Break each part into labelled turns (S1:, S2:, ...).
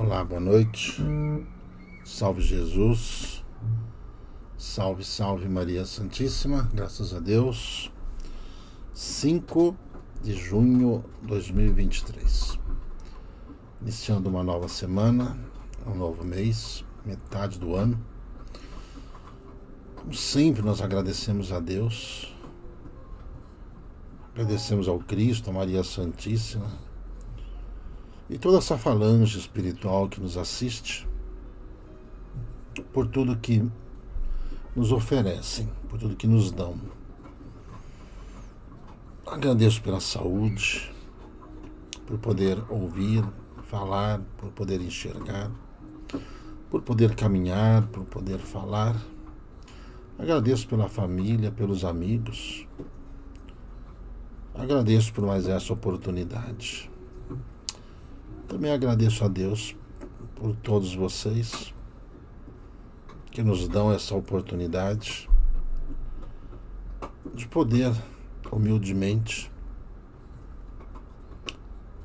S1: Olá, boa noite. Salve Jesus. Salve, salve Maria Santíssima. Graças a Deus. 5 de junho de 2023. Iniciando uma nova semana, um novo mês, metade do ano. Como sempre, nós agradecemos a Deus. Agradecemos ao Cristo, a Maria Santíssima e toda essa falange espiritual que nos assiste, por tudo que nos oferecem, por tudo que nos dão. Agradeço pela saúde, por poder ouvir, falar, por poder enxergar, por poder caminhar, por poder falar. Agradeço pela família, pelos amigos. Agradeço por mais essa oportunidade. Também agradeço a Deus por todos vocês que nos dão essa oportunidade de poder, humildemente,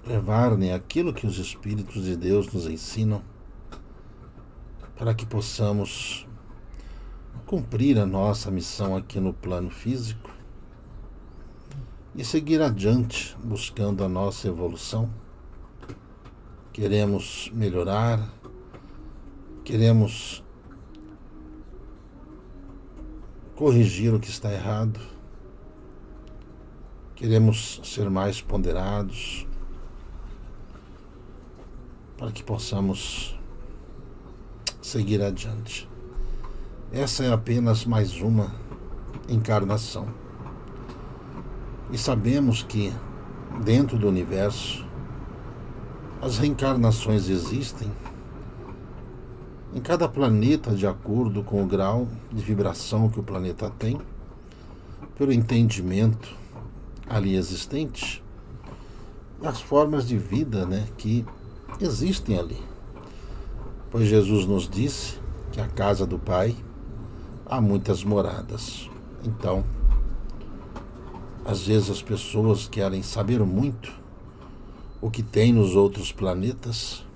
S1: levar aquilo que os Espíritos de Deus nos ensinam para que possamos cumprir a nossa missão aqui no plano físico e seguir adiante buscando a nossa evolução. Queremos melhorar, queremos corrigir o que está errado, queremos ser mais ponderados para que possamos seguir adiante. Essa é apenas mais uma encarnação. E sabemos que dentro do universo as reencarnações existem em cada planeta de acordo com o grau de vibração que o planeta tem, pelo entendimento ali existente, e as formas de vida que existem ali. Pois Jesus nos disse que a casa do Pai há muitas moradas. Então, às vezes as pessoas querem saber muito o que tem nos outros planetas,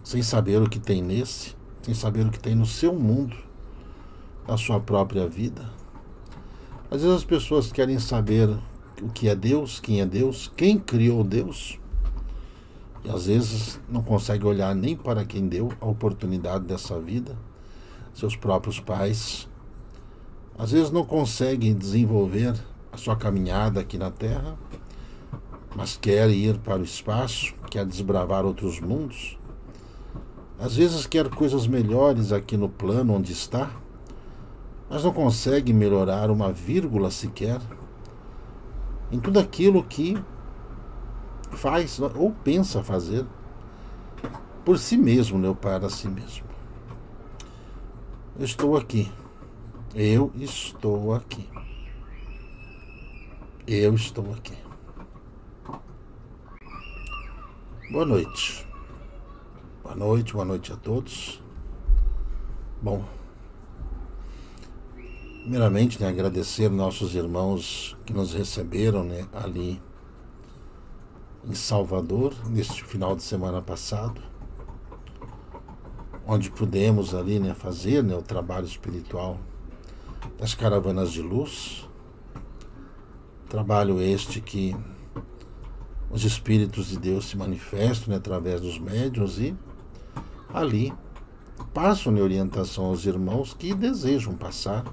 S1: sem saber o que tem nesse, sem saber o que tem no seu mundo, na sua própria vida. Às vezes as pessoas querem saber o que é Deus, quem criou Deus, e às vezes não conseguem olhar nem para quem deu a oportunidade dessa vida, seus próprios pais. Às vezes não conseguem desenvolver a sua caminhada aqui na Terra, mas quer ir para o espaço, quer desbravar outros mundos. Às vezes quer coisas melhores aqui no plano onde está, mas não consegue melhorar uma vírgula sequer em tudo aquilo que faz ou pensa fazer por si mesmo, ou para si mesmo. Eu estou aqui. Eu estou aqui. Eu estou aqui. Boa noite. Boa noite a todos. Bom, primeiramente, agradecer nossos irmãos que nos receberam ali em Salvador, neste final de semana passado, onde pudemos ali fazer o trabalho espiritual das caravanas de luz. Trabalho este que os Espíritos de Deus se manifestam através dos médiuns e ali passam orientação aos irmãos que desejam passar,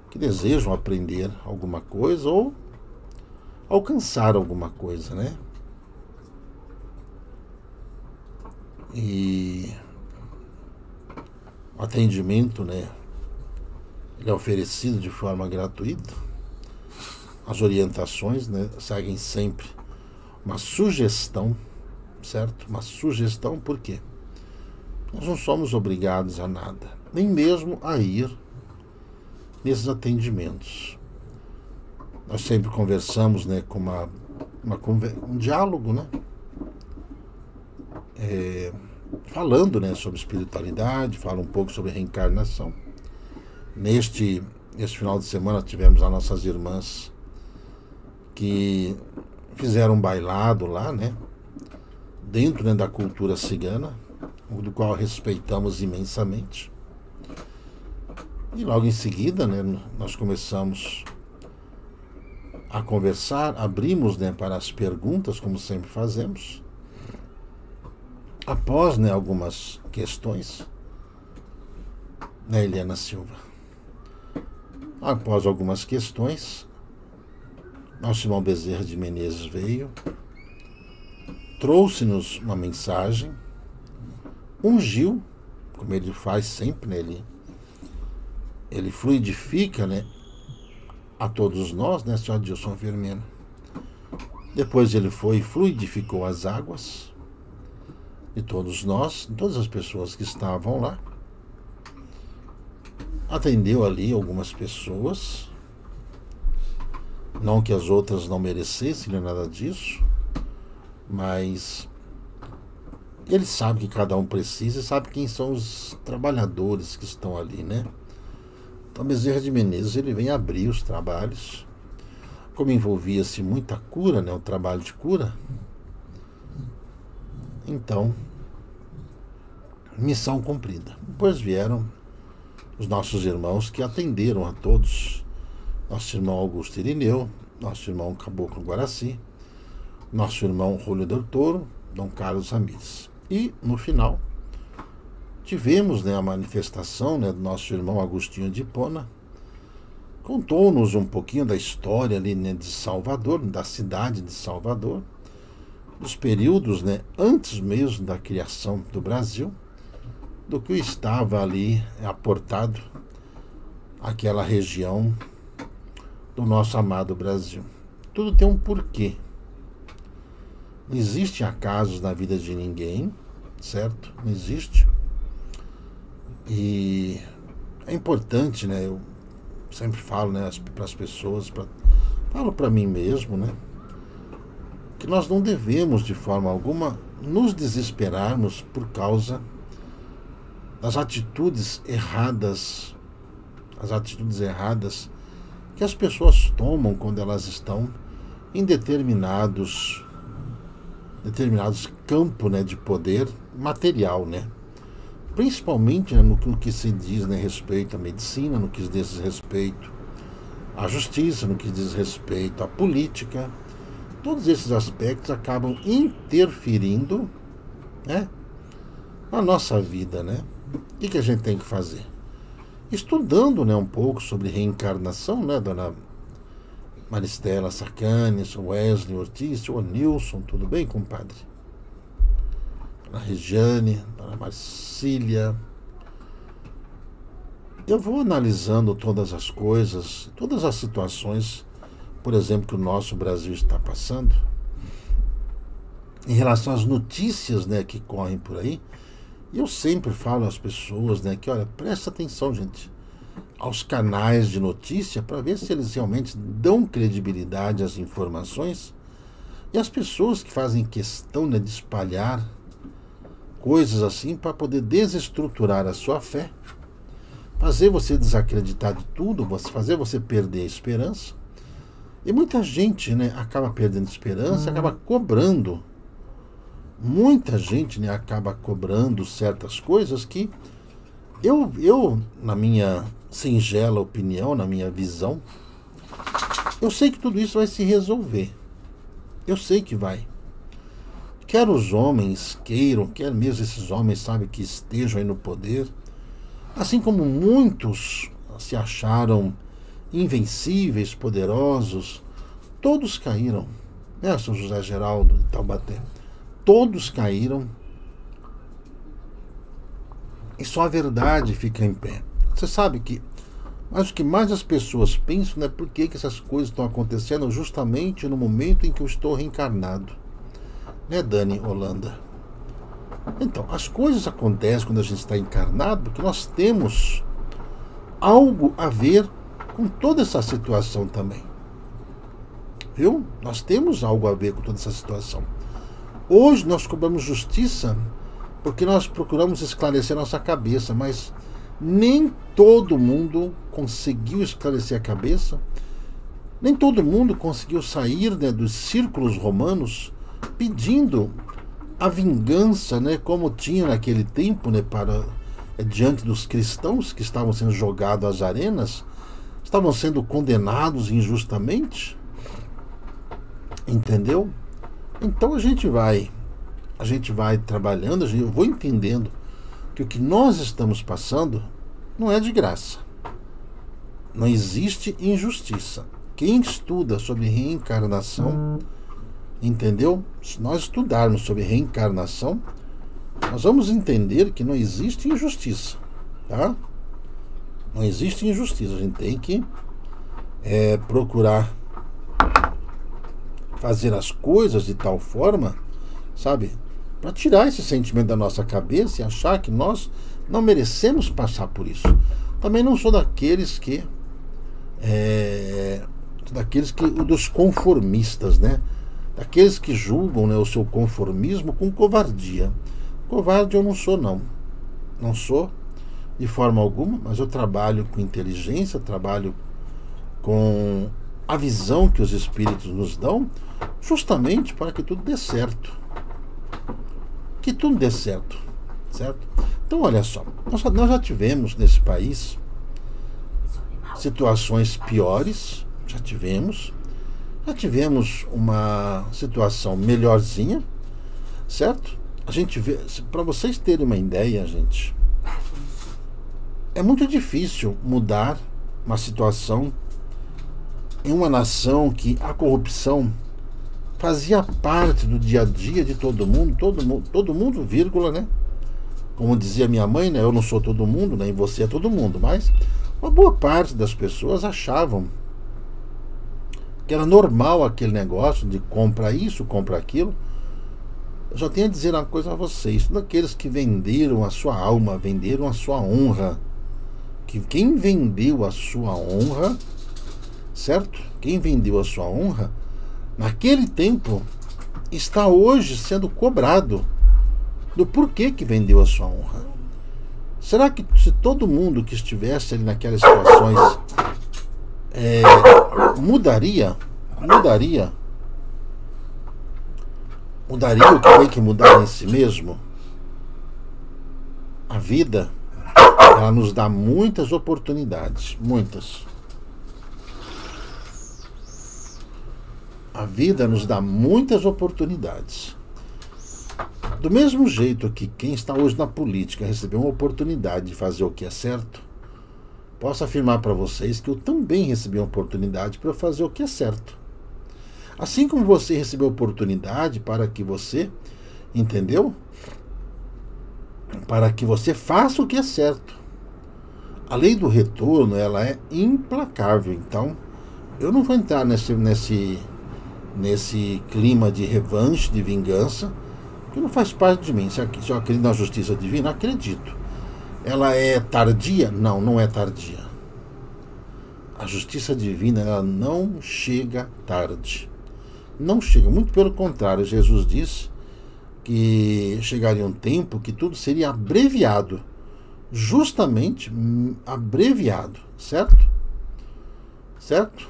S1: que desejam aprender alguma coisa ou alcançar alguma coisa, E o atendimento, ele é oferecido de forma gratuita. As orientações, seguem sempre uma sugestão, certo? Uma sugestão, por quê? Nós não somos obrigados a nada, nem mesmo a ir nesses atendimentos. Nós sempre conversamos com um diálogo, falando sobre espiritualidade, fala um pouco sobre reencarnação. Neste final de semana tivemos as nossas irmãs que fizeram um bailado lá, dentro, né, da cultura cigana, do qual respeitamos imensamente. E logo em seguida, né, nós começamos a conversar, abrimos, né, para as perguntas, como sempre fazemos. Após, né, algumas questões, né, Eliana Silva? Após algumas questões, nosso irmão Bezerra de Menezes veio, trouxe-nos uma mensagem, ungiu, como ele faz sempre, né, ele fluidifica, né, a todos nós, né, senhor Adilson Firmino. Depois ele foi e fluidificou as águas de todos nós, de todas as pessoas que estavam lá. Atendeu ali algumas pessoas, não que as outras não merecessem, nem nada disso, mas ele sabe que cada um precisa e sabe quem são os trabalhadores que estão ali, né? Então Bezerra de Menezes, ele vem abrir os trabalhos. Como envolvia-se muita cura, né, o trabalho de cura, então, missão cumprida. Depois vieram os nossos irmãos que atenderam a todos. Nosso irmão Augusto Irineu, nosso irmão Caboclo Guaraci, nosso irmão Júlio del Toro, Dom Carlos Ramírez. E, no final, tivemos, né, a manifestação, né, do nosso irmão Agostinho de Hipona. Contou-nos um pouquinho da história ali, né, de Salvador, da cidade de Salvador, dos períodos, né, antes mesmo da criação do Brasil, do que estava ali aportado aquela região do nosso amado Brasil. Tudo tem um porquê. Não existe acasos na vida de ninguém, certo? Não existe. E é importante, né? Eu sempre falo, né, para as pessoas, falo para mim mesmo, né, que nós não devemos de forma alguma nos desesperarmos por causa das atitudes erradas, que as pessoas tomam quando elas estão em determinados campos, né, de poder material, né? Principalmente, né, no que se diz, né, respeito à medicina, no que diz respeito à justiça, no que diz respeito à política. Todos esses aspectos acabam interferindo, né, na nossa vida, né? O que a gente tem que fazer? Estudando, né, um pouco sobre reencarnação, né, dona Maristela Sacani, o Wesley Ortiz, o Nilson, tudo bem, compadre? Dona Regiane, Dona Marcília. Eu vou analisando todas as coisas, todas as situações, por exemplo, que o nosso Brasil está passando, em relação às notícias, né, que correm por aí. E eu sempre falo às pessoas, né, que, olha, presta atenção, gente, aos canais de notícia para ver se eles realmente dão credibilidade às informações. E as pessoas que fazem questão, né, de espalhar coisas assim para poder desestruturar a sua fé, fazer você desacreditar de tudo, fazer você perder a esperança. E muita gente, né, acaba perdendo esperança, acaba cobrando. Muita gente, né, acaba cobrando certas coisas que eu, na minha singela opinião, na minha visão, eu sei que tudo isso vai se resolver. Eu sei que vai. Quer os homens queiram, quer mesmo esses homens, sabe, que estejam aí no poder, assim como muitos se acharam invencíveis, poderosos, todos caíram, né, São José Geraldo de Taubaté? Todos caíram e só a verdade fica em pé. Você sabe que, mas o que mais as pessoas pensam, né, por que essas coisas estão acontecendo justamente no momento em que eu estou reencarnado, né, Dani Holanda? Então, as coisas acontecem quando a gente está encarnado porque nós temos algo a ver com toda essa situação também. Viu? Nós temos algo a ver com toda essa situação. Hoje nós cobramos justiça porque nós procuramos esclarecer nossa cabeça, mas nem todo mundo conseguiu esclarecer a cabeça, nem todo mundo conseguiu sair, né, dos círculos romanos pedindo a vingança, né, como tinha naquele tempo, né, diante dos cristãos que estavam sendo jogados às arenas, estavam sendo condenados injustamente, entendeu? Então a gente vai trabalhando, eu vou entendendo que o que nós estamos passando não é de graça. Não existe injustiça. Quem estuda sobre reencarnação, entendeu? Se nós estudarmos sobre reencarnação, nós vamos entender que não existe injustiça, tá? Não existe injustiça. A gente tem que procurar fazer as coisas de tal forma, sabe, para tirar esse sentimento da nossa cabeça e achar que nós não merecemos passar por isso. Também não sou daqueles que dos conformistas, né? Daqueles que julgam, né, o seu conformismo com covardia. Covarde eu não sou, não sou de forma alguma, mas eu trabalho com inteligência, trabalho com a visão que os espíritos nos dão, justamente para que tudo dê certo. Que tudo dê certo, certo? Então, olha só, nós já tivemos nesse país situações piores, já tivemos uma situação melhorzinha, certo? A gente vê, para vocês terem uma ideia, gente, é muito difícil mudar uma situação em uma nação que a corrupção fazia parte do dia a dia de todo mundo, vírgula, né? Como dizia minha mãe, né? Eu não sou todo mundo, nem você é todo mundo, mas uma boa parte das pessoas achavam que era normal aquele negócio de compra isso, compra aquilo. Eu só tenho a dizer uma coisa a vocês: daqueles que venderam a sua alma, venderam a sua honra, que quem vendeu a sua honra, certo? Quem vendeu a sua honra, naquele tempo, está hoje sendo cobrado do porquê que vendeu a sua honra. Será que se todo mundo que estivesse ali naquelas situações mudaria o que tem que mudar em si mesmo? A vida, ela nos dá muitas oportunidades, muitas. A vida nos dá muitas oportunidades. Do mesmo jeito que quem está hoje na política recebeu uma oportunidade de fazer o que é certo, posso afirmar para vocês que eu também recebi uma oportunidade para fazer o que é certo. Assim como você recebeu oportunidade para que você, entendeu? Para que você faça o que é certo. A lei do retorno, ela é implacável. Então, eu não vou entrar nesse clima de revanche, de vingança, que não faz parte de mim. Se eu acredito na justiça divina, acredito. Ela é tardia? Não, não é tardia. A justiça divina, ela não chega tarde. Não chega, muito pelo contrário. Jesus disse que chegaria um tempo que tudo seria abreviado. Justamente abreviado, certo? Certo?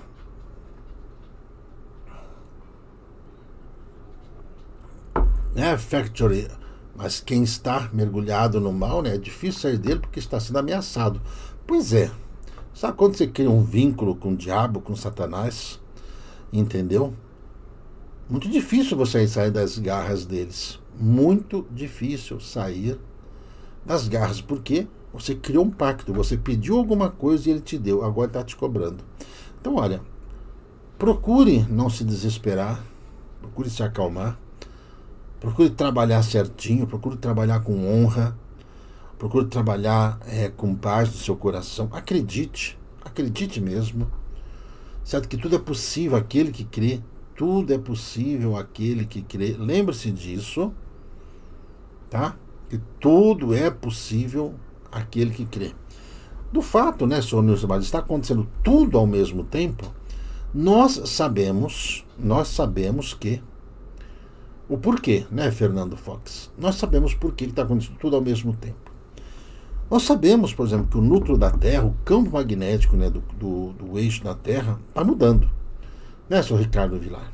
S1: Factory, mas quem está mergulhado no mal, né, é difícil sair dele porque está sendo ameaçado. Pois é, sabe quando você cria um vínculo com o diabo, com Satanás, entendeu? Muito difícil você sair das garras deles, muito difícil sair das garras, porque você criou um pacto, você pediu alguma coisa e ele te deu, agora está te cobrando. Então, olha, procure não se desesperar, procure se acalmar, procure trabalhar certinho, procure trabalhar com honra, procure trabalhar com paz no seu coração. Acredite mesmo, certo? Que tudo é possível aquele que crê, tudo é possível aquele que crê. Lembre-se disso, tá? Que tudo é possível aquele que crê. Do fato, né, senhor Nilson, mas está acontecendo tudo ao mesmo tempo, nós sabemos que o porquê, né, Fernando Fox? Nós sabemos por que está acontecendo tudo ao mesmo tempo. Nós sabemos, por exemplo, que o núcleo da Terra, o campo magnético, né, do eixo da Terra, está mudando. Né, senhor Ricardo Vilar?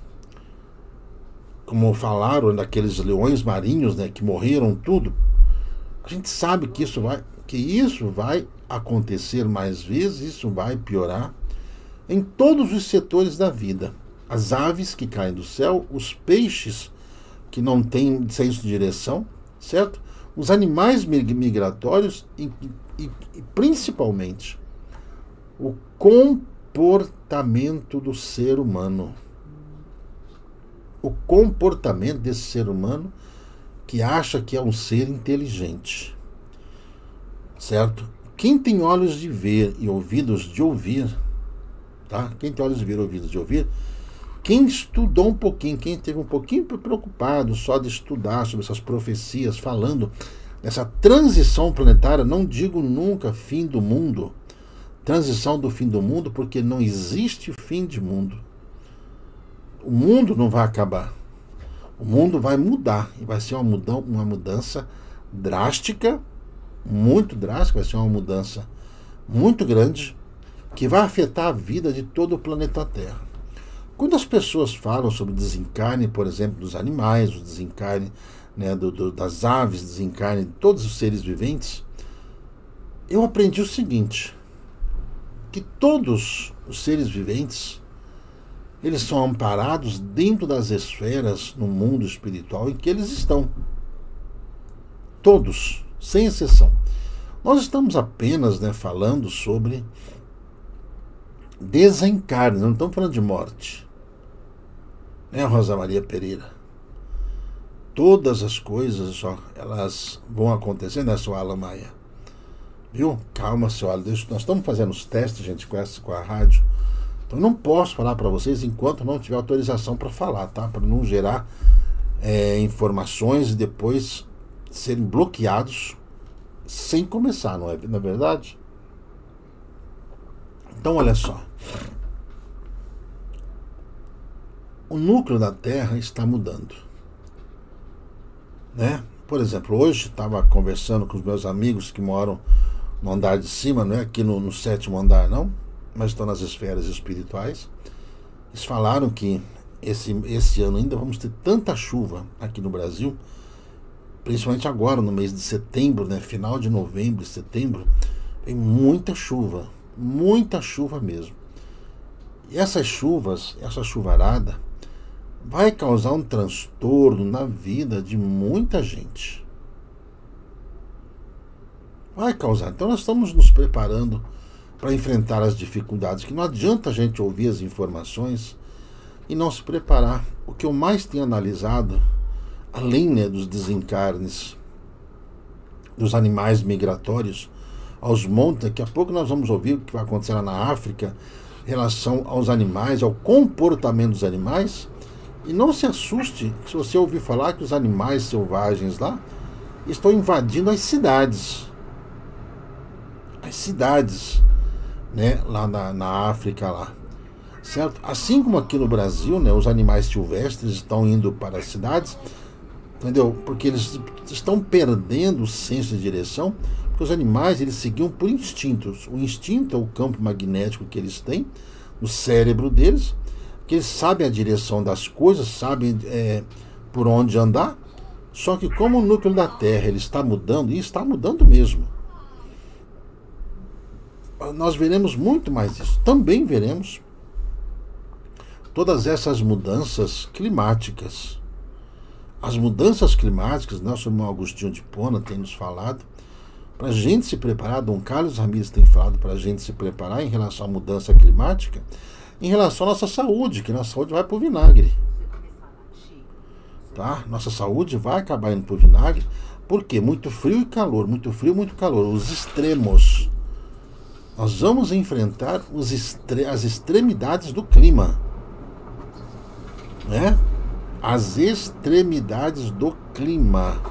S1: como falaram daqueles leões marinhos, né, que morreram tudo, a gente sabe que isso vai acontecer mais vezes, isso vai piorar em todos os setores da vida. As aves que caem do céu, os peixes que não têm senso de direção, certo? Os animais migratórios e principalmente o comportamento do ser humano. O comportamento desse ser humano que acha que é um ser inteligente, certo? Quem tem olhos de ver e ouvidos de ouvir, tá? Quem tem olhos de ver e ouvidos de ouvir, quem estudou um pouquinho, quem esteve um pouquinho preocupado só de estudar sobre essas profecias, falando dessa transição planetária, não digo nunca fim do mundo, transição do fim do mundo, porque não existe fim de mundo. O mundo não vai acabar. O mundo vai mudar, e vai ser uma mudança drástica, muito drástica, vai ser uma mudança muito grande, que vai afetar a vida de todo o planeta Terra. Quando as pessoas falam sobre desencarne, por exemplo, dos animais, o desencarne, né, das aves, desencarne de todos os seres viventes, eu aprendi o seguinte, que todos os seres viventes, eles são amparados dentro das esferas no mundo espiritual em que eles estão. Todos, sem exceção. Nós estamos apenas, né, falando sobre desencarne, não estamos falando de morte. Né, Rosa Maria Pereira? Todas as coisas, ó, elas vão acontecer, né, seu Alan Maia? Viu? Calma, seu Alan. Nós estamos fazendo os testes, gente, com a rádio. Então eu não posso falar para vocês enquanto não tiver autorização para falar, tá? Para não gerar informações e depois serem bloqueados sem começar, não é verdade? Então olha só. O núcleo da Terra está mudando, né? Por exemplo, hoje estava conversando com os meus amigos que moram no andar de cima, não é aqui no 7º andar, não, mas estão nas esferas espirituais. Eles falaram que esse ano ainda vamos ter tanta chuva aqui no Brasil, principalmente agora no mês de setembro, né? Final de novembro e setembro, tem muita chuva mesmo. E essas chuvas, essa chuvarada, vai causar um transtorno na vida de muita gente. Vai causar. Então nós estamos nos preparando para enfrentar as dificuldades, que não adianta a gente ouvir as informações e não se preparar. O que eu mais tenho analisado, além, né, dos desencarnes dos animais migratórios aos montes, daqui a pouco nós vamos ouvir o que vai acontecer lá na África em relação aos animais, ao comportamento dos animais. E não se assuste se você ouvir falar que os animais selvagens lá estão invadindo as cidades. As cidades, né, lá na África lá, certo? Assim como aqui no Brasil, né, os animais silvestres estão indo para as cidades, entendeu? Porque eles estão perdendo o senso de direção, porque os animais, eles seguiam por instintos. O instinto é o campo magnético que eles têm no cérebro deles, que eles sabem a direção das coisas, sabem por onde andar. Só que como o núcleo da Terra ele está mudando, e está mudando mesmo, nós veremos muito mais isso. Também veremos todas essas mudanças climáticas. As mudanças climáticas, nosso irmão Agostinho de Pona tem nos falado, para a gente se preparar, Dom Carlos Ramírez tem falado para a gente se preparar em relação à mudança climática, em relação à nossa saúde, que nossa saúde vai para o vinagre. Tá? Nossa saúde vai acabar indo para o vinagre. Por quê? Muito frio e calor, muito frio e muito calor. Os extremos. Nós vamos enfrentar as extremidades do clima. Né? As extremidades do clima.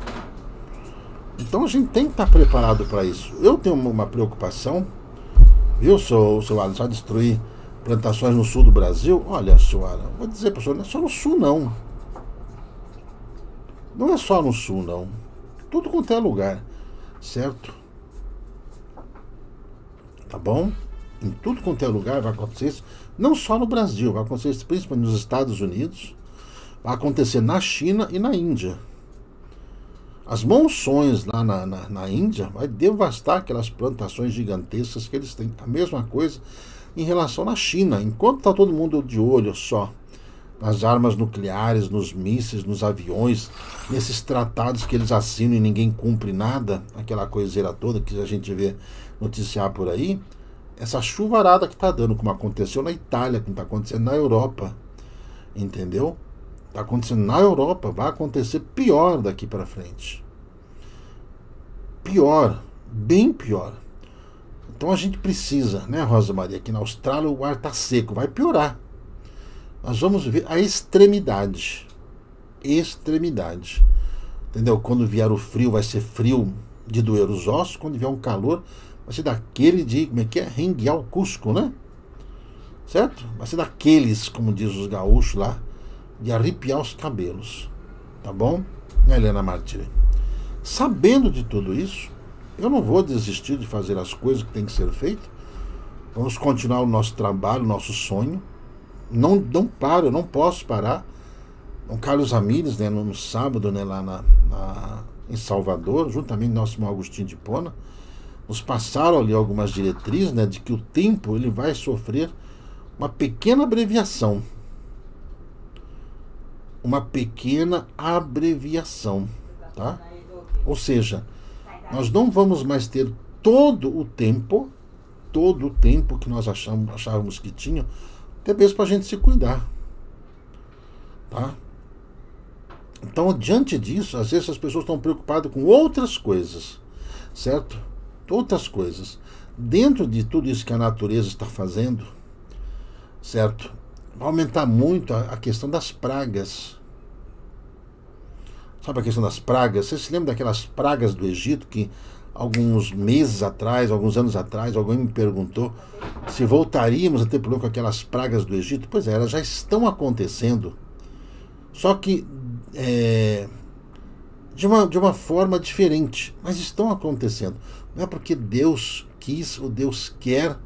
S1: Então a gente tem que estar preparado para isso. Eu tenho uma preocupação, viu, seu Alan, vai destruir plantações no sul do Brasil? Olha, seu Alan, vou dizer para o senhor, não é só no sul, não. Não é só no sul, não. Tudo quanto é lugar, certo? Tá bom? Em tudo quanto é lugar vai acontecer isso. Não só no Brasil, vai acontecer isso principalmente nos Estados Unidos, Vai acontecer na China e na Índia. As monções lá na Índia vai devastar aquelas plantações gigantescas que eles têm. A mesma coisa em relação na China. Enquanto está todo mundo de olho só nas armas nucleares, nos mísseis, nos aviões, nesses tratados que eles assinam e ninguém cumpre nada, aquela coiseira toda que a gente vê noticiar por aí, essa chuvarada que está dando, como aconteceu na Itália, como está acontecendo na Europa, entendeu? Está acontecendo na Europa, vai acontecer pior daqui para frente. Pior, bem pior. Então a gente precisa, né, Rosa Maria, aqui na Austrália o ar está seco, vai piorar. Nós vamos ver a extremidade. Extremidade. Entendeu? Quando vier o frio, vai ser frio de doer os ossos. Quando vier um calor, vai ser daquele de, como é que é? Renguear o Cusco, né? Certo? Vai ser daqueles, como diz os gaúchos lá, de arrepiar os cabelos. Tá bom? Helena Martiri. Sabendo de tudo isso, eu não vou desistir de fazer as coisas que tem que ser feitas. Vamos continuar o nosso trabalho, o nosso sonho. Não paro, eu não posso parar. O Carlos Ramírez, né, no sábado, né, lá em Salvador, juntamente com o nosso irmão Agostinho de Pona, nos passaram ali algumas diretrizes, né, de que o tempo ele vai sofrer uma pequena abreviação. Uma pequena abreviação, tá? Ou seja, nós não vamos mais ter todo o tempo que nós achávamos que tinha, até mesmo para a gente se cuidar, tá? Então, diante disso, às vezes as pessoas estão preocupadas com outras coisas, certo? Outras coisas. Dentro de tudo isso que a natureza está fazendo, certo? Vai aumentar muito a questão das pragas. Sabe a questão das pragas? Você se lembra daquelas pragas do Egito que alguns meses atrás, alguns anos atrás, alguém me perguntou se voltaríamos a ter problema com aquelas pragas do Egito? Pois é, elas já estão acontecendo. Só que de uma forma diferente. Mas estão acontecendo. Não é porque Deus quis ou Deus quer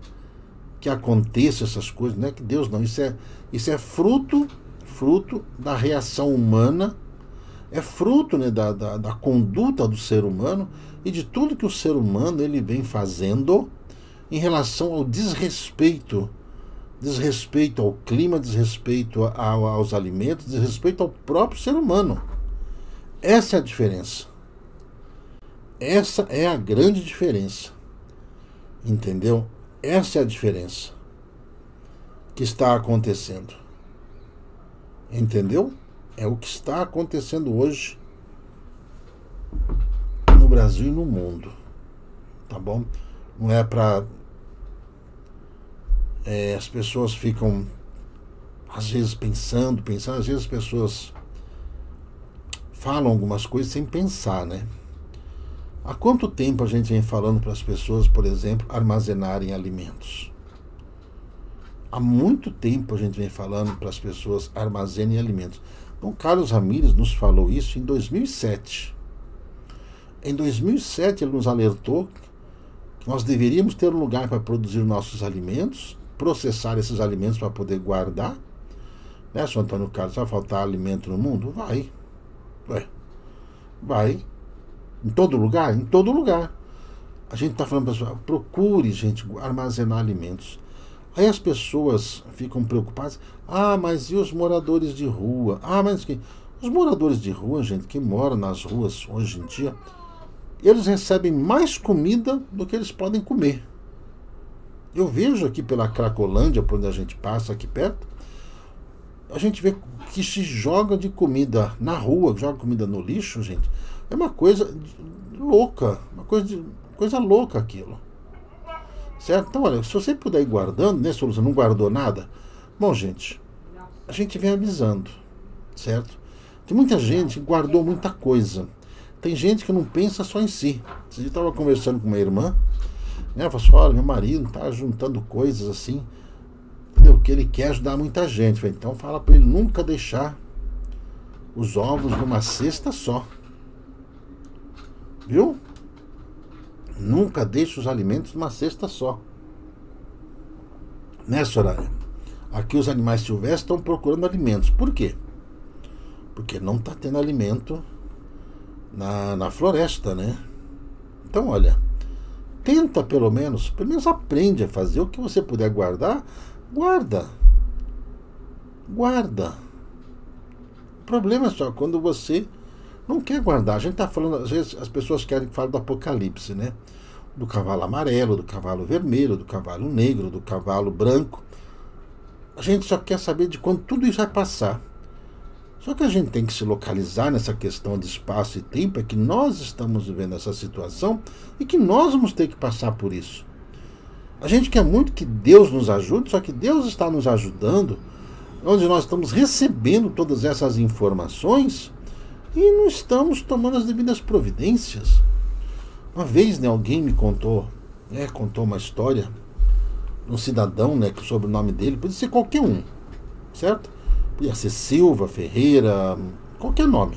S1: que aconteça essas coisas. Não é que Deus não. Isso é fruto da reação humana. É fruto, né, da conduta do ser humano e de tudo que o ser humano ele vem fazendo em relação ao desrespeito ao clima, desrespeito aos alimentos, desrespeito ao próprio ser humano. Essa é a diferença. Essa é a grande diferença. Entendeu? Essa é a diferença que está acontecendo. Entendeu? É o que está acontecendo hoje no Brasil e no mundo. Tá bom? Não é para... as pessoas ficam às vezes pensando, às vezes as pessoas falam algumas coisas sem pensar, né? Há quanto tempo a gente vem falando para as pessoas, por exemplo, armazenarem alimentos? Há muito tempo a gente vem falando para as pessoas armazenem alimentos. Então, Carlos Ramírez nos falou isso em 2007. Em 2007 ele nos alertou que nós deveríamos ter um lugar para produzir nossos alimentos, processar esses alimentos para poder guardar. Né, senhor Antônio Carlos? Vai faltar alimento no mundo? Vai. Vai. Em todo lugar? Em todo lugar. A gente está falando para as pessoas, procure, gente, armazenar alimentos. Aí as pessoas ficam preocupadas. Ah, mas e os moradores de rua? Ah, mas que... Os moradores de rua, gente, que moram nas ruas hoje em dia, eles recebem mais comida do que eles podem comer. Eu vejo aqui pela Cracolândia, por onde a gente passa aqui perto, a gente vê que se joga de comida na rua, joga comida no lixo, gente. É uma coisa louca, coisa louca aquilo. Certo? Então, olha, se você puder ir guardando, né, se você não guardou nada, bom, gente, a gente vem avisando, certo? Tem muita gente que guardou muita coisa. Tem gente que não pensa só em si. Eu estava conversando com uma irmã, né, ela falou assim, olha, meu marido está juntando coisas assim, entendeu? Que ele quer ajudar muita gente. Eu falei, então fala para ele nunca deixar os ovos numa cesta só. Viu? Nunca deixe os alimentos numa cesta só. Né, Soraya? Aqui os animais silvestres estão procurando alimentos. Por quê? Porque não está tendo alimento na floresta, né? Então, olha, tenta pelo menos aprende a fazer o que você puder guardar, guarda. Guarda. O problema é só quando você não quer guardar. A gente está falando, às vezes as pessoas querem que fale do Apocalipse, né? Do cavalo amarelo, do cavalo vermelho, do cavalo negro, do cavalo branco. A gente só quer saber de quando tudo isso vai passar. Só que a gente tem que se localizar nessa questão de espaço e tempo, é que nós estamos vivendo essa situação e que nós vamos ter que passar por isso. A gente quer muito que Deus nos ajude, só que Deus está nos ajudando, onde nós estamos recebendo todas essas informações e não estamos tomando as devidas providências. Uma vez, né, alguém me contou uma história de um cidadão, né, que o sobrenome dele podia ser qualquer um, certo? Podia ser Silva, Ferreira, qualquer nome.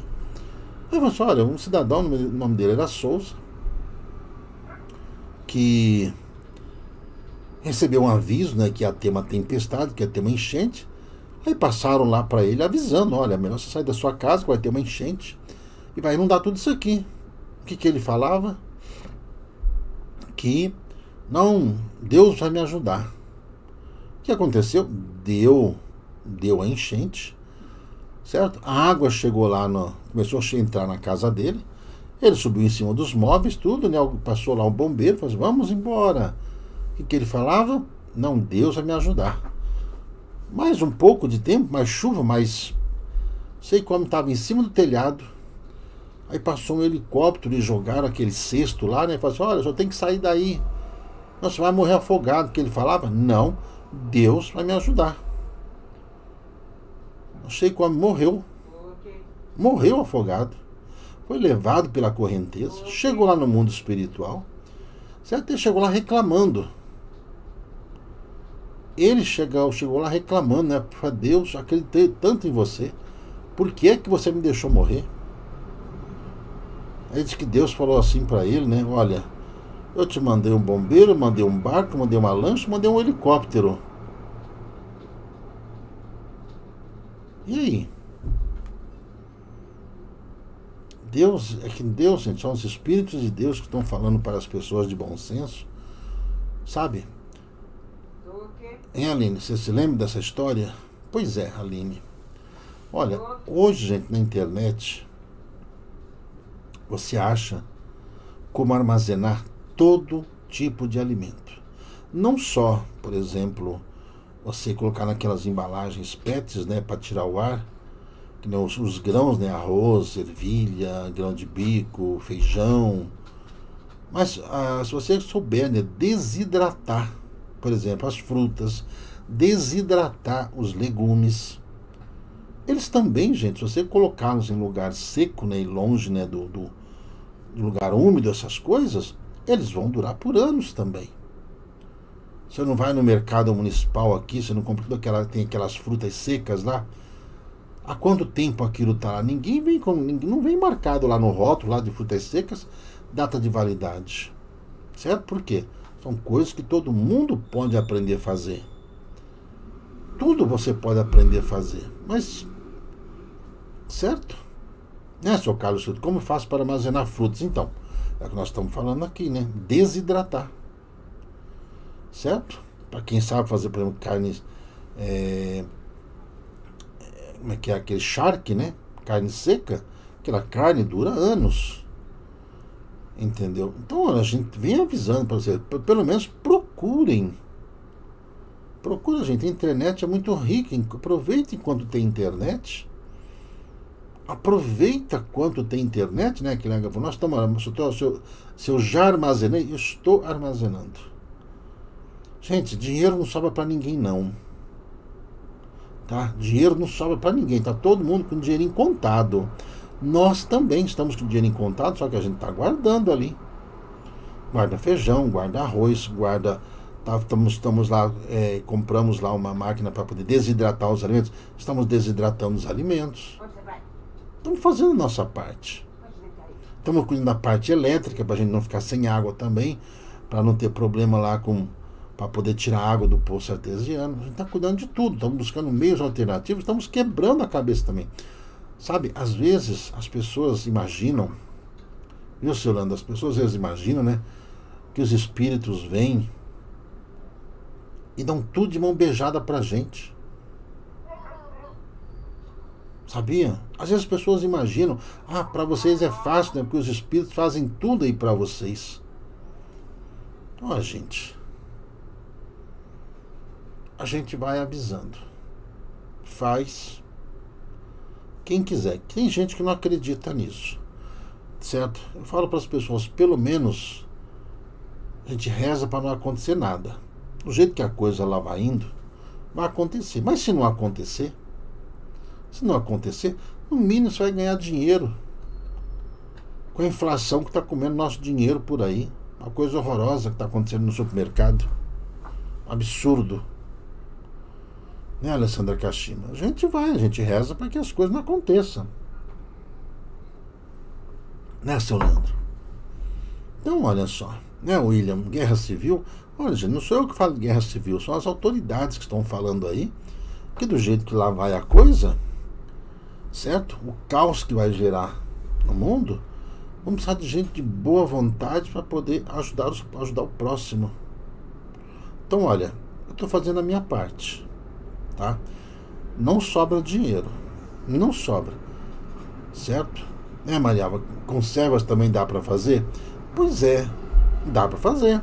S1: Aí eu falei assim, olha, um cidadão, o nome dele era Souza, que recebeu um aviso, né, que ia ter uma tempestade, que ia ter uma enchente. Aí passaram lá para ele avisando, olha, melhor você sair da sua casa que vai ter uma enchente e vai inundar tudo isso aqui. O que ele falava? Que não, Deus vai me ajudar. O que aconteceu? Deu a enchente, certo? A água chegou lá, começou a entrar na casa dele. Ele subiu em cima dos móveis, tudo, né? Passou lá um bombeiro, falou assim, vamos embora. O que ele falava? Não, Deus vai me ajudar. Mais um pouco de tempo, mais chuva, mais... Sei como estava em cima do telhado. Aí passou um helicóptero e jogaram aquele cesto lá, né? Falaram assim, olha, só tem que sair daí. Você vai morrer afogado. O que ele falava? Não, Deus vai me ajudar. Não sei como morreu. Morreu afogado. Foi levado pela correnteza. Chegou lá no mundo espiritual. Certo? Ele chegou lá reclamando. Ele chegou lá reclamando, né? Para Deus, acreditei tanto em você. Por que é que você me deixou morrer? Aí diz que Deus falou assim para ele, né? Olha, eu te mandei um bombeiro, mandei um barco, mandei uma lancha, mandei um helicóptero. E aí? Deus, gente, são os Espíritos de Deus que estão falando para as pessoas de bom senso. Sabe? Hein, Aline? Você se lembra dessa história? Pois é, Aline. Olha, hoje, gente, na internet, você acha como armazenar todo tipo de alimento. Não só, por exemplo, você colocar naquelas embalagens PETs, né, para tirar o ar, que nem os grãos, né, arroz, ervilha, grão de bico, feijão. Mas se você souber, né, desidratar, por exemplo, as frutas, desidratar os legumes, eles também, gente, se você colocá-los em lugar seco, né, e longe, né, do lugar úmido, essas coisas, eles vão durar por anos também. Você não vai no mercado municipal aqui, você não compra tem aquelas frutas secas lá. Há quanto tempo aquilo está lá? Ninguém não vem marcado lá no rótulo lá de frutas secas data de validade. Certo? Por quê? São coisas que todo mundo pode aprender a fazer. Tudo você pode aprender a fazer. Mas, certo? Né, seu Carlos? Como eu faço para armazenar frutas? Então, é o que nós estamos falando aqui, né? Desidratar. Certo? Para quem sabe fazer, por exemplo, carnes... como é que é? Aquele charque, né? Carne seca. Aquela carne dura anos. Entendeu? Então, a gente vem avisando para vocês. Pelo menos procurem. Procura, gente. A internet é muito rica. Aproveita enquanto tem internet. Aproveita quanto tem internet, né? Que nós estamos... Se eu já armazenei, eu estou armazenando. Gente, dinheiro não sobra para ninguém, não. Tá? Dinheiro não sobra para ninguém. Tá todo mundo com dinheirinho contado. Nós também estamos com dinheiro contado, só que a gente está guardando ali. Guarda feijão, guarda arroz, guarda... Estamos lá, compramos lá uma máquina para poder desidratar os alimentos. Estamos desidratando os alimentos. Estamos fazendo a nossa parte. Estamos cuidando da parte elétrica, para a gente não ficar sem água também, para não ter problema lá para poder tirar água do poço artesiano. A gente está cuidando de tudo, estamos buscando meios alternativos, estamos quebrando a cabeça também. Sabe, às vezes as pessoas imaginam, viu, seu Lando? As pessoas às vezes imaginam, né, que os espíritos vêm e dão tudo de mão beijada pra gente. Sabia? Às vezes as pessoas imaginam, para vocês é fácil, né, porque os espíritos fazem tudo aí pra vocês. Ó, gente, a gente vai avisando. Faz quem quiser. Tem gente que não acredita nisso, certo? Eu falo para as pessoas, pelo menos a gente reza para não acontecer nada. Do jeito que a coisa lá vai indo, vai acontecer. Mas se não acontecer, no mínimo você vai ganhar dinheiro com a inflação que está comendo nosso dinheiro por aí. Uma coisa horrorosa que está acontecendo no supermercado. Absurdo. Né, Alessandra Kashima? A gente reza para que as coisas não aconteçam. Né, seu Leandro? Então, olha só. Né, William? Guerra civil? Olha, gente, não sou eu que falo de guerra civil, são as autoridades que estão falando aí, que do jeito que lá vai a coisa, certo? O caos que vai gerar no mundo, vamos precisar de gente de boa vontade para poder ajudar o próximo. Então, olha, eu estou fazendo a minha parte, tá? Não sobra dinheiro, não sobra, certo? Né, Mariava? Conservas também dá para fazer? Pois é, dá para fazer.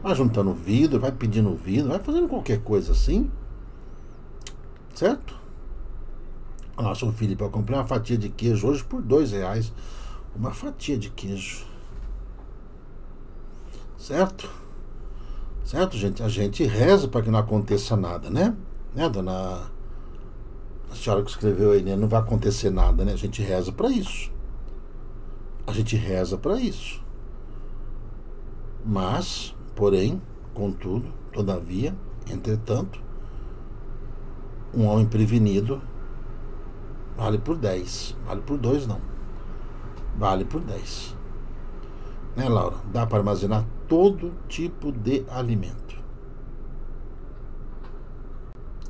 S1: Vai juntando vidro, vai pedindo vidro, vai fazendo qualquer coisa assim, certo? Nossa, o Felipe, eu comprei uma fatia de queijo hoje por R$2. Uma fatia de queijo. Certo? Certo, gente? A gente reza para que não aconteça nada, né? Né, dona... A senhora que escreveu aí, né? Não vai acontecer nada, né? A gente reza para isso. A gente reza para isso. Mas, porém, contudo, todavia, entretanto, um homem prevenido vale por 10. Vale por 2, não. Vale por 10. Né, Laura? Dá para armazenar todo tipo de alimento.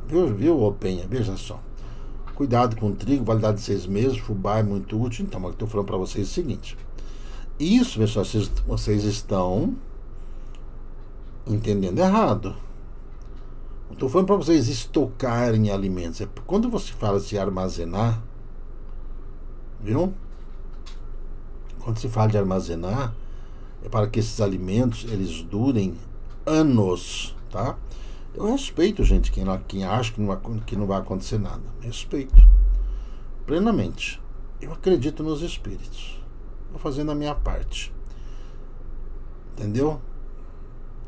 S1: Viu, Penha? Veja só. Cuidado com o trigo, validade de 6 meses, fubá é muito útil. Então, eu estou falando para vocês o seguinte. Isso, pessoal, vocês estão entendendo errado. Estou falando para vocês estocarem alimentos. Quando você fala de armazenar, viu? Quando se fala de armazenar, é para que esses alimentos eles durem anos, tá? Eu respeito, gente, quem acha que não vai acontecer nada. Respeito plenamente. Eu acredito nos espíritos. Estou fazendo a minha parte. Entendeu?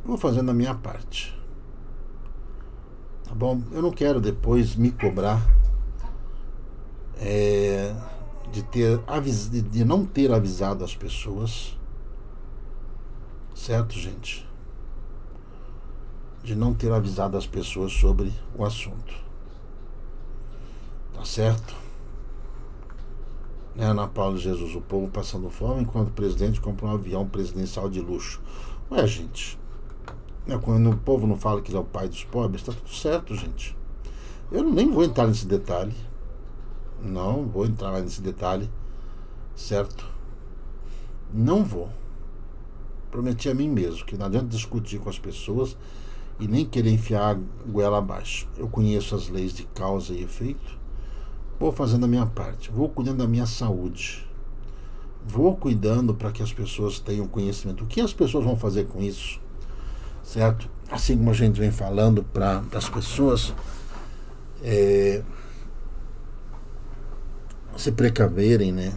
S1: Vou fazendo a minha parte. Tá bom? Eu não quero depois me cobrar de não ter avisado as pessoas. Certo, gente? De não ter avisado as pessoas sobre o assunto. Tá certo? Né, Ana Paula Jesus, o povo passando fome enquanto o presidente compra um avião presidencial de luxo. Ué, gente, né, quando o povo não fala que ele é o pai dos pobres, tá tudo certo, gente. Eu nem vou entrar nesse detalhe. Não vou entrar mais nesse detalhe. Certo? Não vou. Prometi a mim mesmo que não adianta discutir com as pessoas e nem querer enfiar a goela abaixo. Eu conheço as leis de causa e efeito. Vou fazendo a minha parte. Vou cuidando da minha saúde. Vou cuidando para que as pessoas tenham conhecimento. O que as pessoas vão fazer com isso? Certo? Assim como a gente vem falando para as pessoas se precaverem, né?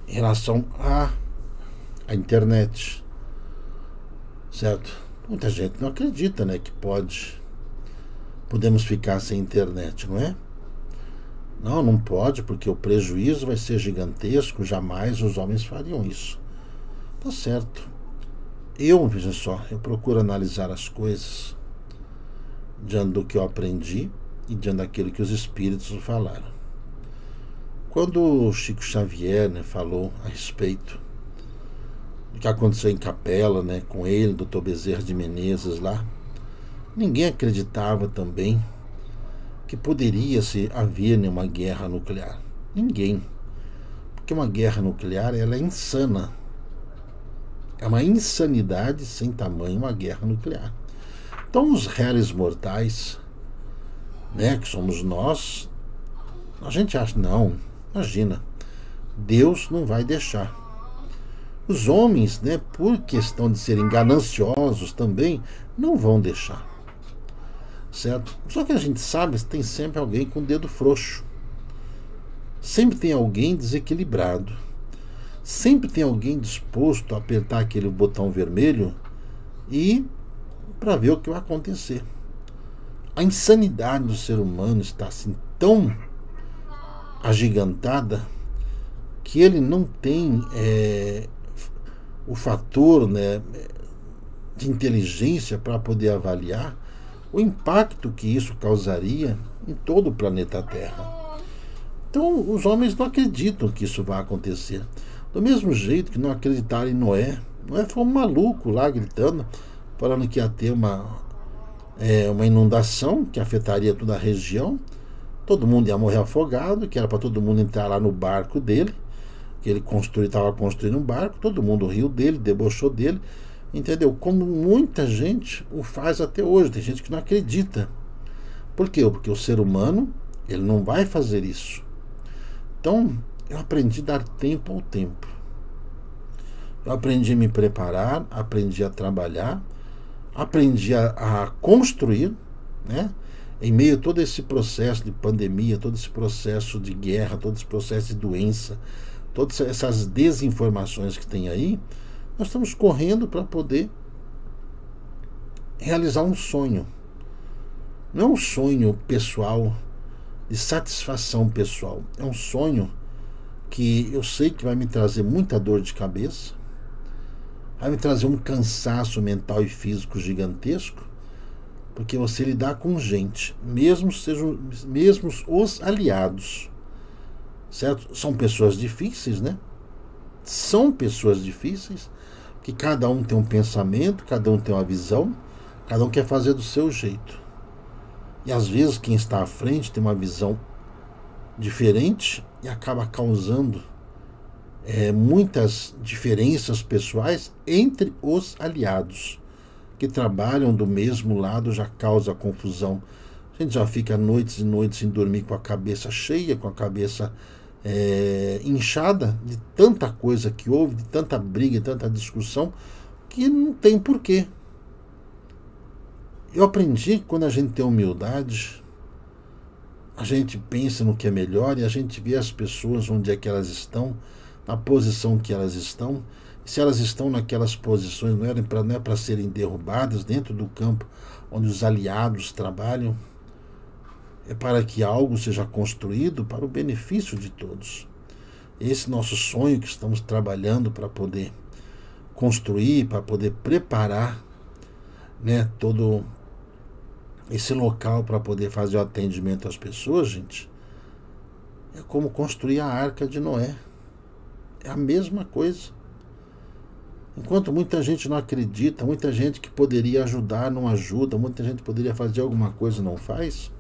S1: Em relação à internet. Certo? Muita gente não acredita, né, que podemos ficar sem internet, não é? Não pode, porque o prejuízo vai ser gigantesco, jamais os homens fariam isso. Tá certo. Veja só, eu procuro analisar as coisas diante do que eu aprendi e diante daquilo que os espíritos falaram. Quando o Chico Xavier, né, falou a respeito do que aconteceu em Capela, né, com ele, Dr. Bezerra de Menezes lá, ninguém acreditava também que poderia haver uma guerra nuclear. Ninguém. Porque uma guerra nuclear, ela é insana. É uma insanidade sem tamanho uma guerra nuclear. Então os réis mortais, né, que somos nós, a gente acha, não, imagina, Deus não vai deixar. Os homens, né, por questão de serem gananciosos também, não vão deixar. Certo? Só que a gente sabe que tem sempre alguém com o dedo frouxo. Sempre tem alguém desequilibrado. Sempre tem alguém disposto a apertar aquele botão vermelho e para ver o que vai acontecer. A insanidade do ser humano está assim tão agigantada que ele não tem o fator, né, de inteligência para poder avaliar o impacto que isso causaria em todo o planeta Terra. Então os homens não acreditam que isso vai acontecer. Do mesmo jeito que não acreditaram em Noé. Noé foi um maluco lá gritando, falando que ia ter uma inundação que afetaria toda a região. Todo mundo ia morrer afogado, que era para todo mundo entrar lá no barco dele, que ele estava construindo um barco, todo mundo riu dele, debochou dele, entendeu? Como muita gente o faz até hoje, tem gente que não acredita. Por quê? Porque o ser humano, ele não vai fazer isso. Então, eu aprendi a dar tempo ao tempo. Eu aprendi a me preparar, aprendi a trabalhar, aprendi a construir, né? Em meio a todo esse processo de pandemia, todo esse processo de guerra, todo esse processo de doença, todas essas desinformações que tem aí, nós estamos correndo para poder realizar um sonho. Não é um sonho pessoal, de satisfação pessoal. É um sonho que eu sei que vai me trazer muita dor de cabeça, vai me trazer um cansaço mental e físico gigantesco, porque você lidar com gente, mesmo os aliados, certo? São pessoas difíceis, né? São pessoas difíceis, que cada um tem um pensamento, cada um tem uma visão, cada um quer fazer do seu jeito. E às vezes quem está à frente tem uma visão diferente e acaba causando muitas diferenças pessoais entre os aliados que trabalham do mesmo lado, já causa confusão. A gente já fica noites e noites sem dormir com a cabeça cheia, com a cabeça inchada de tanta coisa que houve, de tanta briga, de tanta discussão, que não tem porquê. Eu aprendi que quando a gente tem humildade, a gente pensa no que é melhor e a gente vê as pessoas onde é que elas estão, na posição que elas estão. E se elas estão naquelas posições, não é para serem derrubadas dentro do campo onde os aliados trabalham, é para que algo seja construído para o benefício de todos. Esse nosso sonho que estamos trabalhando para poder construir, para poder preparar, né, todo esse local para poder fazer o atendimento às pessoas, gente, é como construir a Arca de Noé. É a mesma coisa. Enquanto muita gente não acredita, muita gente que poderia ajudar não ajuda, muita gente poderia fazer alguma coisa não faz,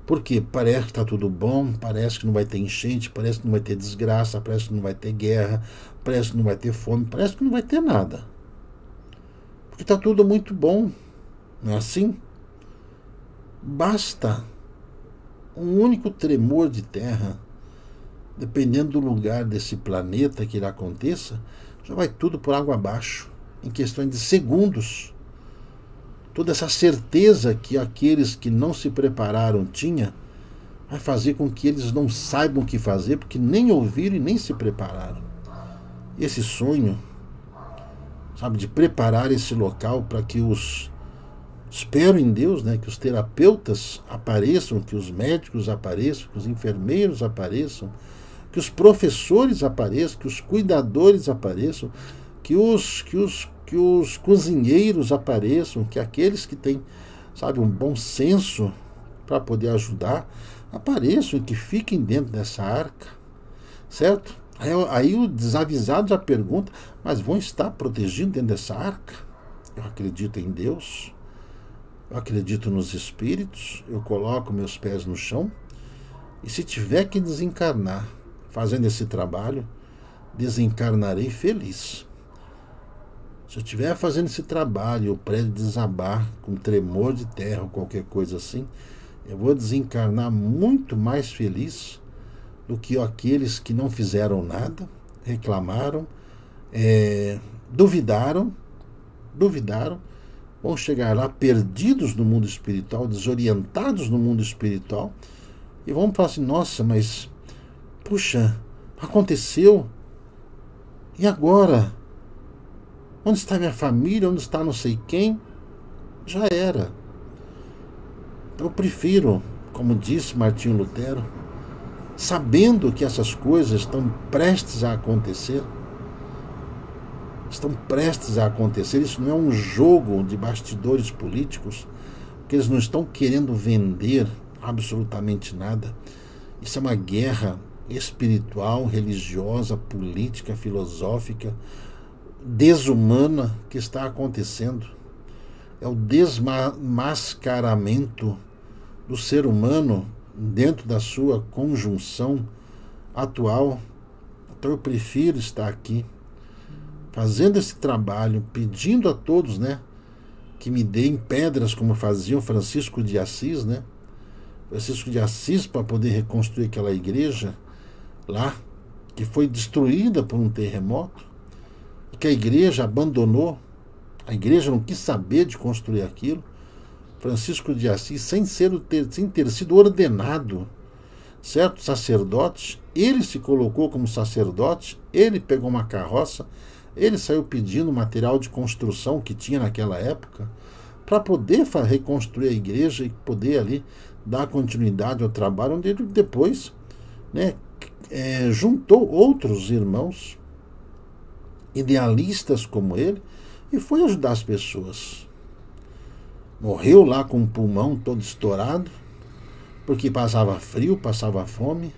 S1: porque parece que está tudo bom, parece que não vai ter enchente, parece que não vai ter desgraça, parece que não vai ter guerra, parece que não vai ter fome, parece que não vai ter nada. Porque está tudo muito bom, não é assim? Basta um único tremor de terra, dependendo do lugar desse planeta que ele aconteça, já vai tudo por água abaixo, em questões de segundos. Toda essa certeza que aqueles que não se prepararam tinham, vai fazer com que eles não saibam o que fazer, porque nem ouviram e nem se prepararam. Esse sonho, sabe, de preparar esse local para que espero em Deus, né, que os terapeutas apareçam, que os médicos apareçam, que os enfermeiros apareçam, que os professores apareçam, que os cuidadores apareçam, que os cozinheiros apareçam, que aqueles que têm, sabe, um bom senso para poder ajudar, apareçam e que fiquem dentro dessa arca, certo? Aí o desavisado já pergunta, mas vão estar protegidos dentro dessa arca? Eu acredito em Deus. Eu acredito nos espíritos, eu coloco meus pés no chão e se tiver que desencarnar fazendo esse trabalho, desencarnarei feliz. Se eu estiver fazendo esse trabalho e o prédio desabar com tremor de terra ou qualquer coisa assim, eu vou desencarnar muito mais feliz do que aqueles que não fizeram nada, reclamaram, duvidaram, vão chegar lá perdidos no mundo espiritual, desorientados no mundo espiritual, e vão falar assim, nossa, mas, puxa, aconteceu, e agora? Onde está minha família? Onde está não sei quem? Já era. Eu prefiro, como disse Martinho Lutero, sabendo que essas coisas estão prestes a acontecer, isso não é um jogo de bastidores políticos, porque eles não estão querendo vender absolutamente nada. Isso é uma guerra espiritual, religiosa, política, filosófica, desumana que está acontecendo. É o desmascaramento do ser humano dentro da sua conjunção atual. Então eu prefiro estar aqui fazendo esse trabalho, pedindo a todos, né, que me deem pedras como fazia o Francisco de Assis, né? Francisco de Assis, para poder reconstruir aquela igreja lá, que foi destruída por um terremoto, e que a igreja abandonou, a igreja não quis saber de construir aquilo. Francisco de Assis, sem ter sido ordenado, certo, sacerdote, ele se colocou como sacerdote, ele pegou uma carroça, ele saiu pedindo material de construção que tinha naquela época, para poder reconstruir a igreja e poder ali dar continuidade ao trabalho, onde ele depois, né, juntou outros irmãos idealistas como ele e foi ajudar as pessoas. Morreu lá com o pulmão todo estourado, porque passava frio, passava fome,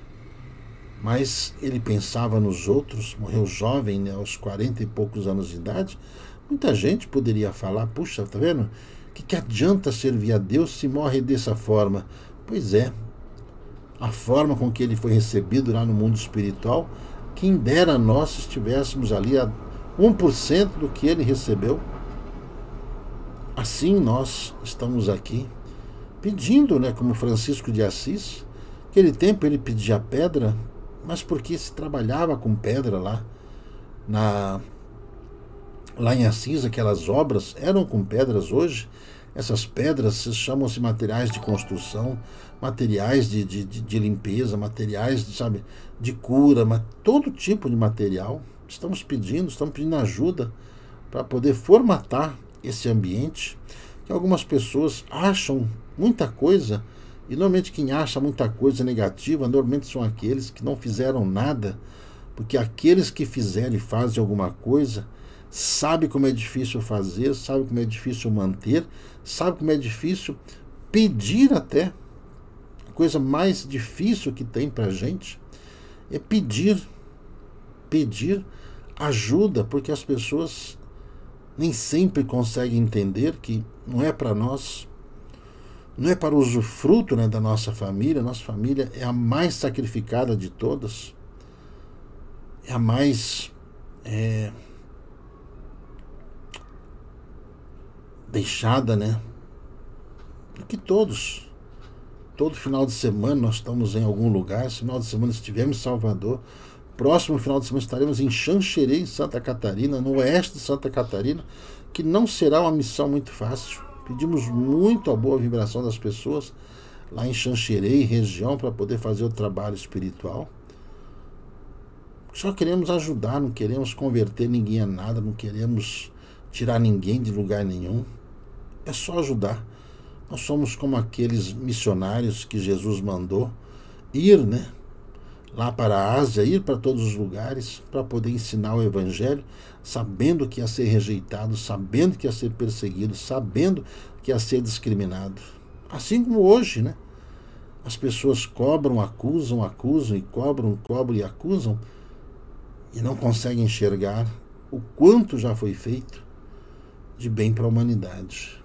S1: mas ele pensava nos outros. Morreu jovem, né, aos 40 e poucos anos de idade. Muita gente poderia falar, puxa, tá vendo? Que adianta servir a Deus se morre dessa forma? Pois é, a forma com que ele foi recebido lá no mundo espiritual, quem dera nós estivéssemos ali a 1% do que ele recebeu. Assim nós estamos aqui pedindo, né, como Francisco de Assis. Naquele tempo ele pedia pedra, mas porque se trabalhava com pedra lá em Assis, aquelas obras eram com pedras. Hoje essas pedras chamam-se materiais de construção, materiais de limpeza, materiais de cura, todo tipo de material. Estamos pedindo ajuda para poder formatar esse ambiente, que algumas pessoas acham muita coisa, e normalmente quem acha muita coisa negativa normalmente são aqueles que não fizeram nada, porque aqueles que fizeram e fazem alguma coisa sabe como é difícil fazer, sabe como é difícil manter, sabe como é difícil pedir até. A coisa mais difícil que tem pra gente é pedir ajuda, porque as pessoas nem sempre conseguem entender que não é para nós, não é para o usufruto, né, da nossa família. Nossa família é a mais sacrificada de todas, é a mais deixada, né? Porque todo final de semana nós estamos em algum lugar. Esse final de semana estivemos em Salvador, próximo final de semana estaremos em Xanxerê, em Santa Catarina, no oeste de Santa Catarina, que não será uma missão muito fácil. Pedimos muito a boa vibração das pessoas lá em Xanxerê e região para poder fazer o trabalho espiritual. Só queremos ajudar, não queremos converter ninguém a nada, não queremos tirar ninguém de lugar nenhum. É só ajudar. Nós somos como aqueles missionários que Jesus mandou ir, né, lá para a Ásia, ir para todos os lugares para poder ensinar o Evangelho, sabendo que ia ser rejeitado, sabendo que ia ser perseguido, sabendo que ia ser discriminado. Assim como hoje, né? As pessoas cobram, acusam e cobram e acusam, e não conseguem enxergar o quanto já foi feito de bem para a humanidade.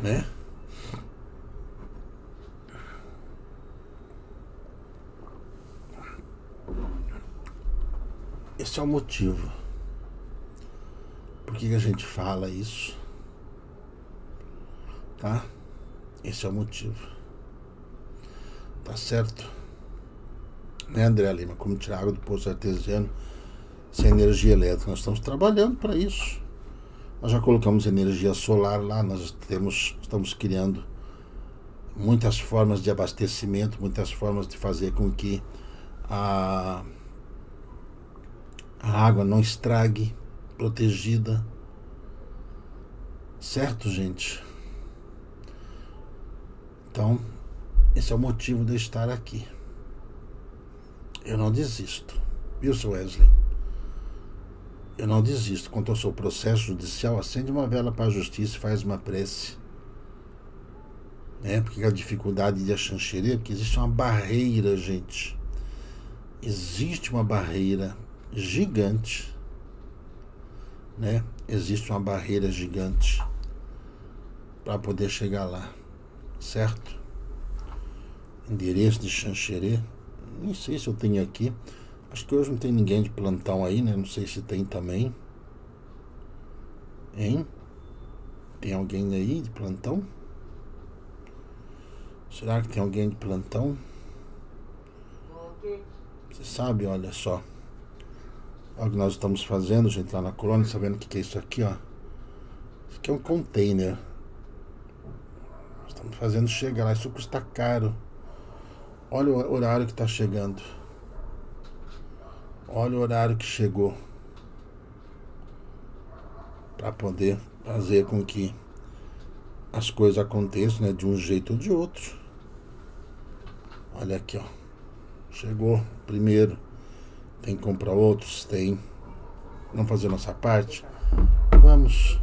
S1: né? Esse é o motivo. Por que a gente fala isso? Tá? Esse é o motivo. Tá certo? Né, André Lima? Como tirar água do poço artesiano sem energia elétrica? Nós estamos trabalhando para isso. Nós já colocamos energia solar lá, nós estamos criando muitas formas de abastecimento, muitas formas de fazer com que a água não estrague, protegida. Certo, gente? Então, esse é o motivo de eu estar aqui. Eu não desisto. Viu, seu Wesley? Eu não desisto. Quanto ao seu processo judicial, acende uma vela para a justiça e faz uma prece. Porque a dificuldade de achancheria, porque existe uma barreira, gente. Existe uma barreira gigante. Existe uma barreira gigante para poder chegar lá. Certo? Endereço de Xanxerê. Nem sei se eu tenho aqui. Acho que hoje não tem ninguém de plantão aí, né? Não sei se tem também. Hein? Tem alguém aí de plantão? Será que tem alguém de plantão? Você sabe, olha só. Olha o que nós estamos fazendo, gente, lá na colônia. Sabendo o que é isso aqui, ó? Isso aqui é um container. Estamos fazendo chegar lá. Isso custa caro. Olha o horário que está chegando. Olha o horário que chegou. Para poder fazer com que as coisas aconteçam, né, de um jeito ou de outro. Olha aqui, ó. Chegou primeiro. Tem que comprar outros? Tem. Vamos fazer nossa parte? Vamos.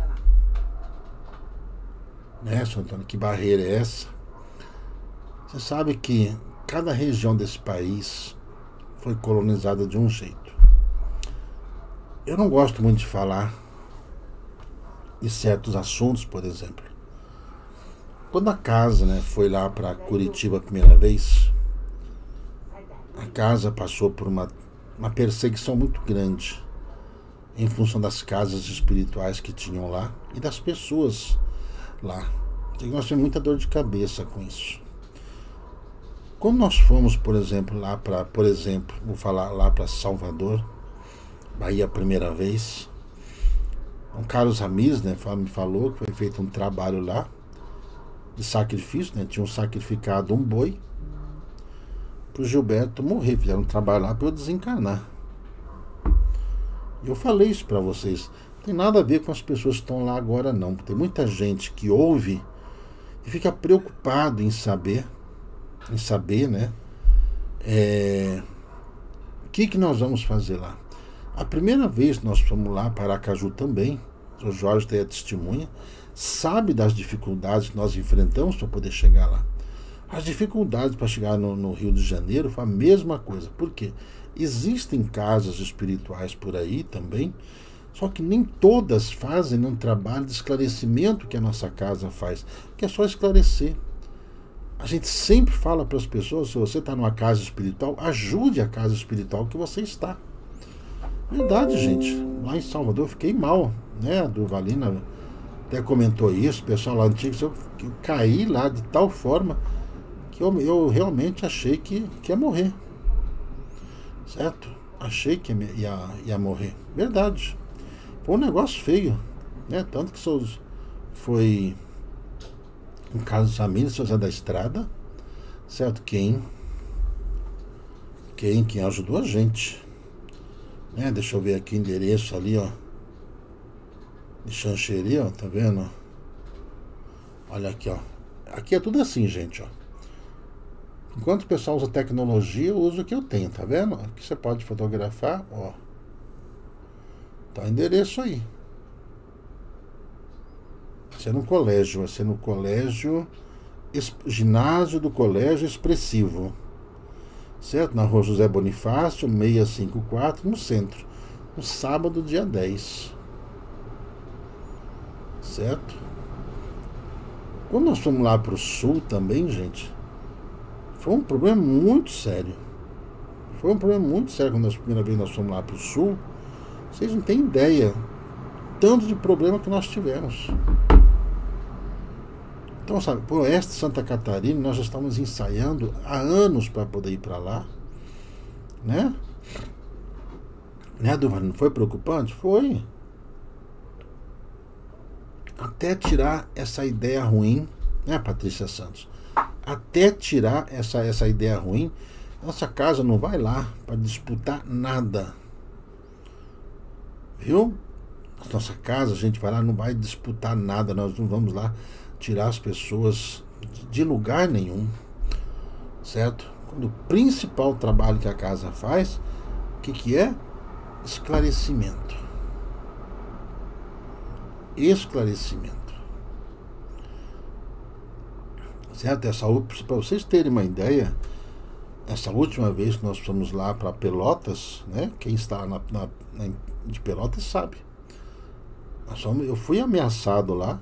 S1: Seu Antônio, que barreira é essa? Você sabe que cada região desse país foi colonizada de um jeito. Eu não gosto muito de falar de certos assuntos, por exemplo. Quando a casa, foi lá para Curitiba a primeira vez, a casa passou por uma perseguição muito grande em função das casas espirituais que tinham lá e das pessoas lá. Nós tivemos muita dor de cabeça com isso. Quando nós fomos, por exemplo, vou falar lá para Salvador, Bahia a primeira vez, o Carlos Ramis, me falou que foi feito um trabalho lá de sacrifício, tinham sacrificado um boi para o Gilberto morrer, fizeram um trabalho lá para eu desencarnar. E eu falei isso para vocês, não tem nada a ver com as pessoas que estão lá agora não, tem muita gente que ouve e fica preocupado em saber, o que nós vamos fazer lá. A primeira vez que nós fomos lá para Aracaju também, o Jorge tem a testemunha, sabe das dificuldades que nós enfrentamos para poder chegar lá. As dificuldades para chegar no Rio de Janeiro foi a mesma coisa. Por quê? Existem casas espirituais por aí também, só que nem todas fazem um trabalho de esclarecimento que a nossa casa faz, que é só esclarecer. A gente sempre fala para as pessoas, se você está numa casa espiritual, ajude a casa espiritual que você está. Verdade, gente. Lá em Salvador eu fiquei mal, A Durvalina até comentou isso, o pessoal lá antigo, eu caí lá de tal forma que eu realmente achei que ia morrer. Certo? Achei que ia morrer. Verdade. Foi um negócio feio, Tanto que foi um caso de família, São José da Estrada, certo? Quem ajudou a gente, Deixa eu ver aqui o endereço ali, ó, de Xanxerê, ó, tá vendo? Olha aqui, ó. Aqui é tudo assim, gente, ó. Enquanto o pessoal usa tecnologia, eu uso o que eu tenho, tá vendo? Aqui você pode fotografar, ó. Tá o endereço aí. Vai ser no colégio, ginásio do Colégio Expressivo. Certo? Na Rua José Bonifácio, 654, no centro. No sábado, dia 10. Certo? Quando nós fomos lá para o sul também, gente, foi um problema muito sério. Foi um problema muito sério quando a primeira vez nós fomos lá para o sul. Vocês não têm ideia tanto de problema que nós tivemos. Então, sabe, por oeste de Santa Catarina, nós já estamos ensaiando há anos para poder ir para lá, né? Né, Duval? Não foi preocupante? Foi. Até tirar essa ideia ruim, né, Patrícia Santos? Até tirar essa ideia ruim, nossa casa não vai lá para disputar nada. Viu? Nossa casa, a gente vai lá, não vai disputar nada, nós não vamos lá tirar as pessoas de lugar nenhum, certo? Quando o principal trabalho que a casa faz, o que é? Esclarecimento. Esclarecimento. Certo? Para vocês terem uma ideia, essa última vez que nós fomos lá para Pelotas, né? Quem está de Pelotas sabe. Eu fui ameaçado lá,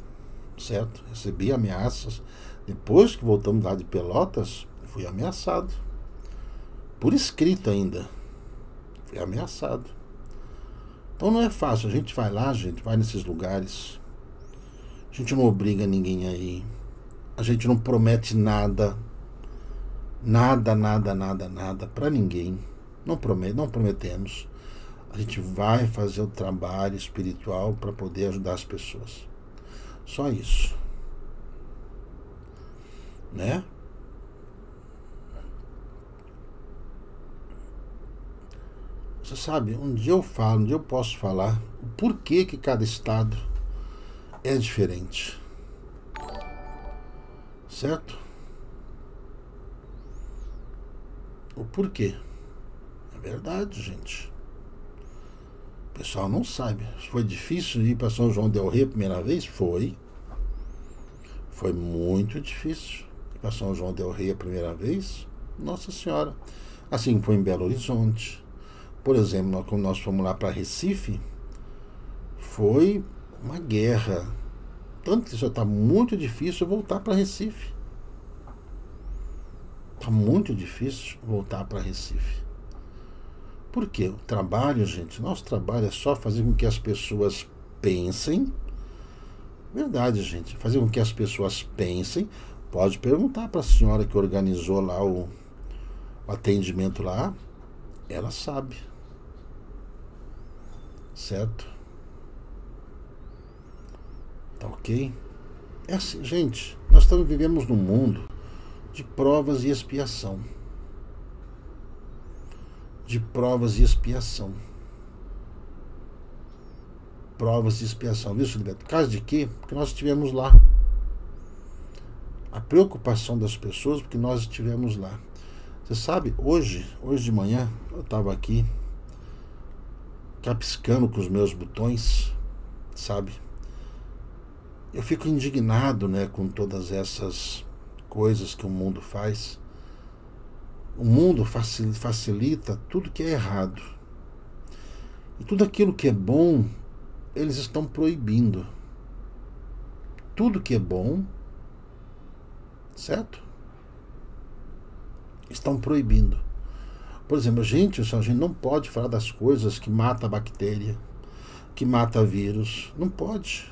S1: certo? Recebi ameaças. Depois que voltamos lá de Pelotas, fui ameaçado. Por escrito ainda. Fui ameaçado. Então não é fácil. A gente vai lá, gente, vai nesses lugares. A gente não obriga ninguém aí. A gente não promete nada. Nada para ninguém. Não prometemos. A gente vai fazer o trabalho espiritual para poder ajudar as pessoas. Só isso. Né? Você sabe, um dia eu posso falar o porquê que cada estado é diferente. Certo? O porquê. É verdade, gente. O pessoal não sabe. Foi difícil ir para São João del Rei a primeira vez? Foi. Foi muito difícil ir para São João del Rei a primeira vez. Nossa Senhora. Assim foi em Belo Horizonte. Por exemplo, quando nós fomos lá para Recife, foi uma guerra. Tanto que já está muito difícil voltar para Recife. Está muito difícil voltar para Recife. Por quê? O trabalho, gente, nosso trabalho é só fazer com que as pessoas pensem. Verdade, gente. Fazer com que as pessoas pensem. Pode perguntar para a senhora que organizou lá o atendimento lá. Ela sabe. Certo? Tá ok? É assim, gente, nós vivemos num mundo de provas e expiação. De provas e expiação. Provas e expiação. Viu, Filiberto? Caso de quê? Porque nós estivemos lá. A preocupação das pessoas porque nós estivemos lá. Você sabe, hoje de manhã, eu estava aqui capiscando com os meus botões, sabe? Eu fico indignado, né, com todas essas coisas que o mundo faz. O mundo facilita tudo que é errado. E tudo aquilo que é bom, eles estão proibindo. Tudo que é bom, certo? Estão proibindo. Por exemplo, a gente não pode falar das coisas que mata a bactéria, que mata vírus. Não pode.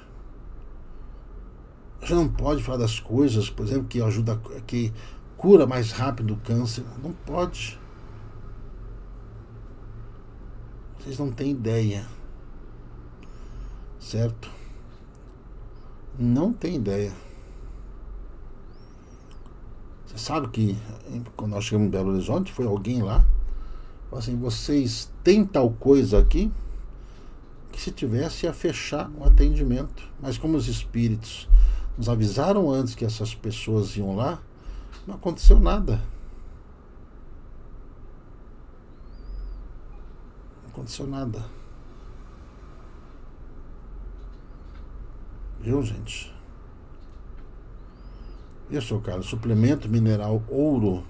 S1: A gente não pode falar das coisas, por exemplo, que ajuda, que cura mais rápido o câncer. Não pode. Vocês não têm ideia. Certo? Não tem ideia. Você sabe que quando nós chegamos em Belo Horizonte, foi alguém lá, falou assim, vocês têm tal coisa aqui, que se tivesse ia fechar o atendimento. Mas como os espíritos nos avisaram antes que essas pessoas iam lá, não aconteceu nada. Não aconteceu nada. Viu, gente? Isso, cara, suplemento mineral ouro,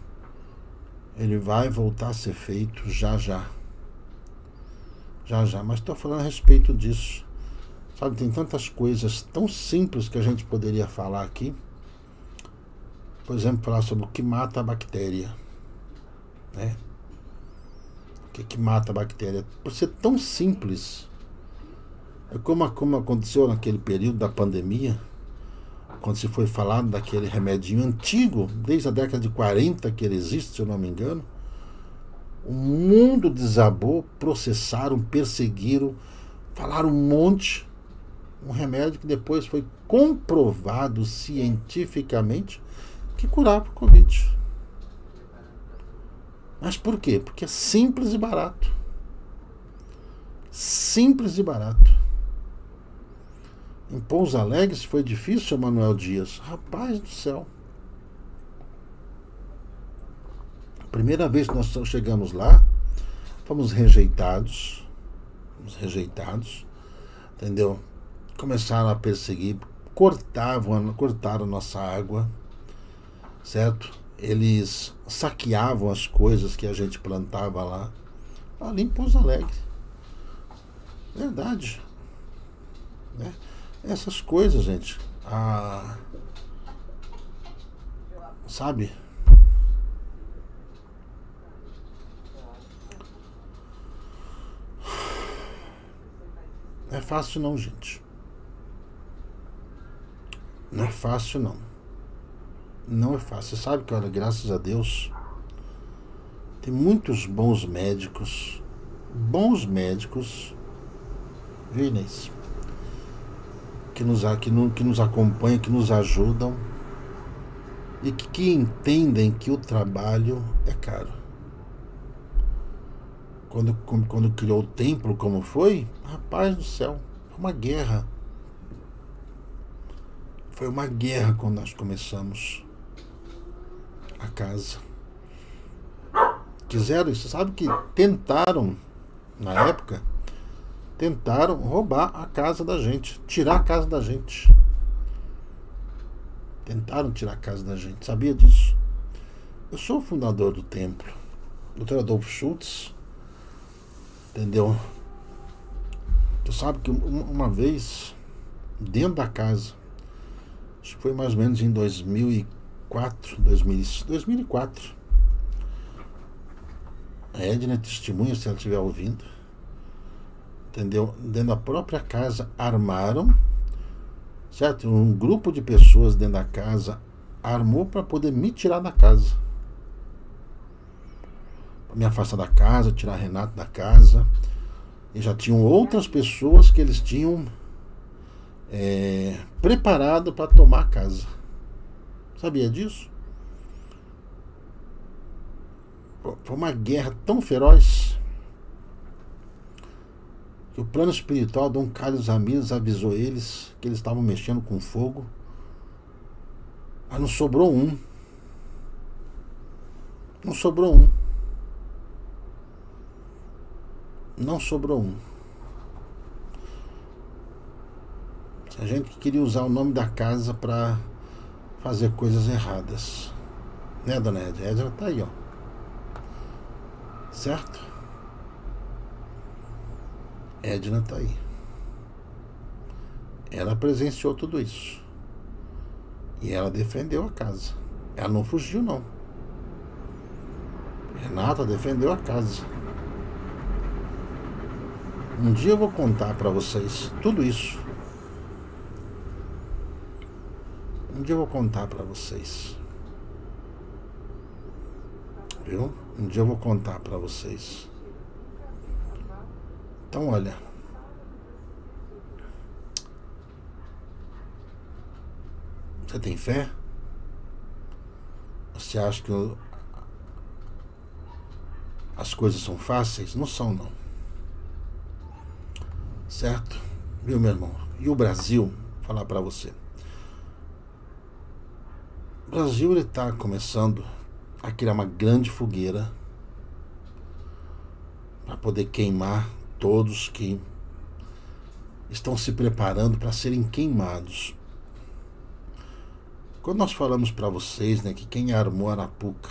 S1: ele vai voltar a ser feito já já. Já já, mas estou falando a respeito disso. Sabe, tem tantas coisas tão simples que a gente poderia falar aqui, por exemplo, falar sobre o que mata a bactéria, né? O que mata a bactéria? Por ser tão simples, é como aconteceu naquele período da pandemia, quando se foi falado daquele remedinho antigo, desde a década de 40 que ele existe, se eu não me engano. O mundo desabou, processaram, perseguiram, falaram um monte. Um remédio que depois foi comprovado cientificamente que curava o Covid. Mas por quê? Porque é simples e barato. Simples e barato. Em Pouso Alegre, se foi difícil, seu Manuel Dias. Rapaz do céu. Primeira vez que nós chegamos lá, fomos rejeitados. Entendeu? Começaram a perseguir, cortaram a nossa água, certo? Eles saqueavam as coisas que a gente plantava lá, ali em Pouso Alegre. Verdade. Né? Essas coisas, gente. Sabe? Não é fácil não, gente. Não é fácil não. Não é fácil. Você sabe que, olha, graças a Deus, tem muitos bons médicos, viu, Inês? Que nos acompanham, que nos ajudam e que entendem que o trabalho é caro. Quando criou o templo, como foi? Rapaz do céu, foi uma guerra. Foi uma guerra quando nós começamos a casa. Quiseram isso, sabe que tentaram, na época, roubar a casa da gente, tirar a casa da gente. Tentaram tirar a casa da gente, sabia disso? Eu sou o fundador do templo, Dr. Adolfo Schultz, entendeu? Tu sabe que uma vez, dentro da casa, acho que foi mais ou menos em 2004, a Edna testemunha, se ela estiver ouvindo, entendeu? Dentro da própria casa armaram, certo? Um grupo de pessoas dentro da casa armou para poder me tirar da casa, para me afastar da casa, tirar Renato da casa. E já tinham outras pessoas que eles tinham preparado para tomar a casa. Sabia disso? Foi uma guerra tão feroz que o plano espiritual, Dom Carlos Ramírez, avisou eles que eles estavam mexendo com fogo. Mas não sobrou um. Não sobrou um. Não sobrou um. A gente queria usar o nome da casa para fazer coisas erradas. Né, dona Edna? A Edna tá aí, ó. Certo? Edna tá aí. Ela presenciou tudo isso. E ela defendeu a casa. Ela não fugiu, não. Renata defendeu a casa. Um dia eu vou contar para vocês tudo isso. Um dia eu vou contar para vocês. Viu? Um dia eu vou contar para vocês. Então, olha. Você tem fé? Você acha que as coisas são fáceis? Não são, não. Certo? Viu, meu irmão? E o Brasil, vou falar para você. O Brasil, ele está começando a criar uma grande fogueira para poder queimar todos que estão se preparando para serem queimados. Quando nós falamos para vocês, né, que quem armou Arapuca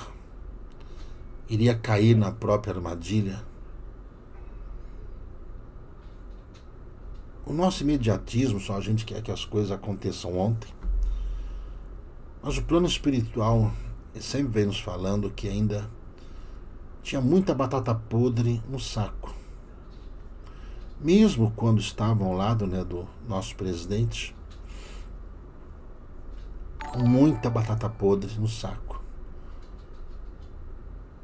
S1: iria cair na própria armadilha, o nosso imediatismo, só a gente quer que as coisas aconteçam ontem. Mas o plano espiritual sempre vem nos falando que ainda tinha muita batata podre no saco. Mesmo quando estavam ao lado, do nosso presidente, muita batata podre no saco.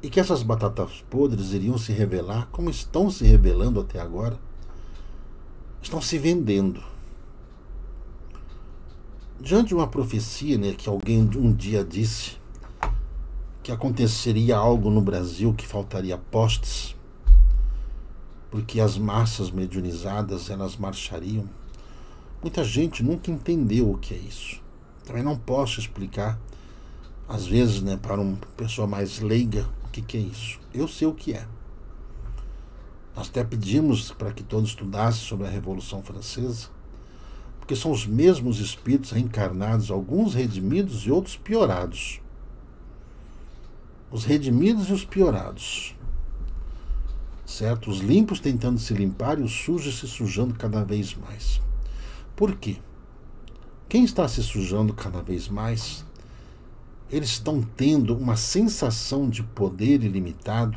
S1: E que essas batatas podres iriam se revelar, como estão se revelando até agora, estão se vendendo. Diante de uma profecia, que alguém um dia disse que aconteceria algo no Brasil, que faltaria postes, porque as massas mediunizadas elas marchariam. Muita gente nunca entendeu o que é isso. Também não posso explicar, às vezes, para uma pessoa mais leiga, o que é isso. Eu sei o que é. Nós até pedimos para que todos estudassem sobre a Revolução Francesa, porque são os mesmos espíritos reencarnados, alguns redimidos e outros piorados. Os redimidos e os piorados. Certo? Os limpos tentando se limpar e os sujos se sujando cada vez mais. Por quê? Quem está se sujando cada vez mais, eles estão tendo uma sensação de poder ilimitado,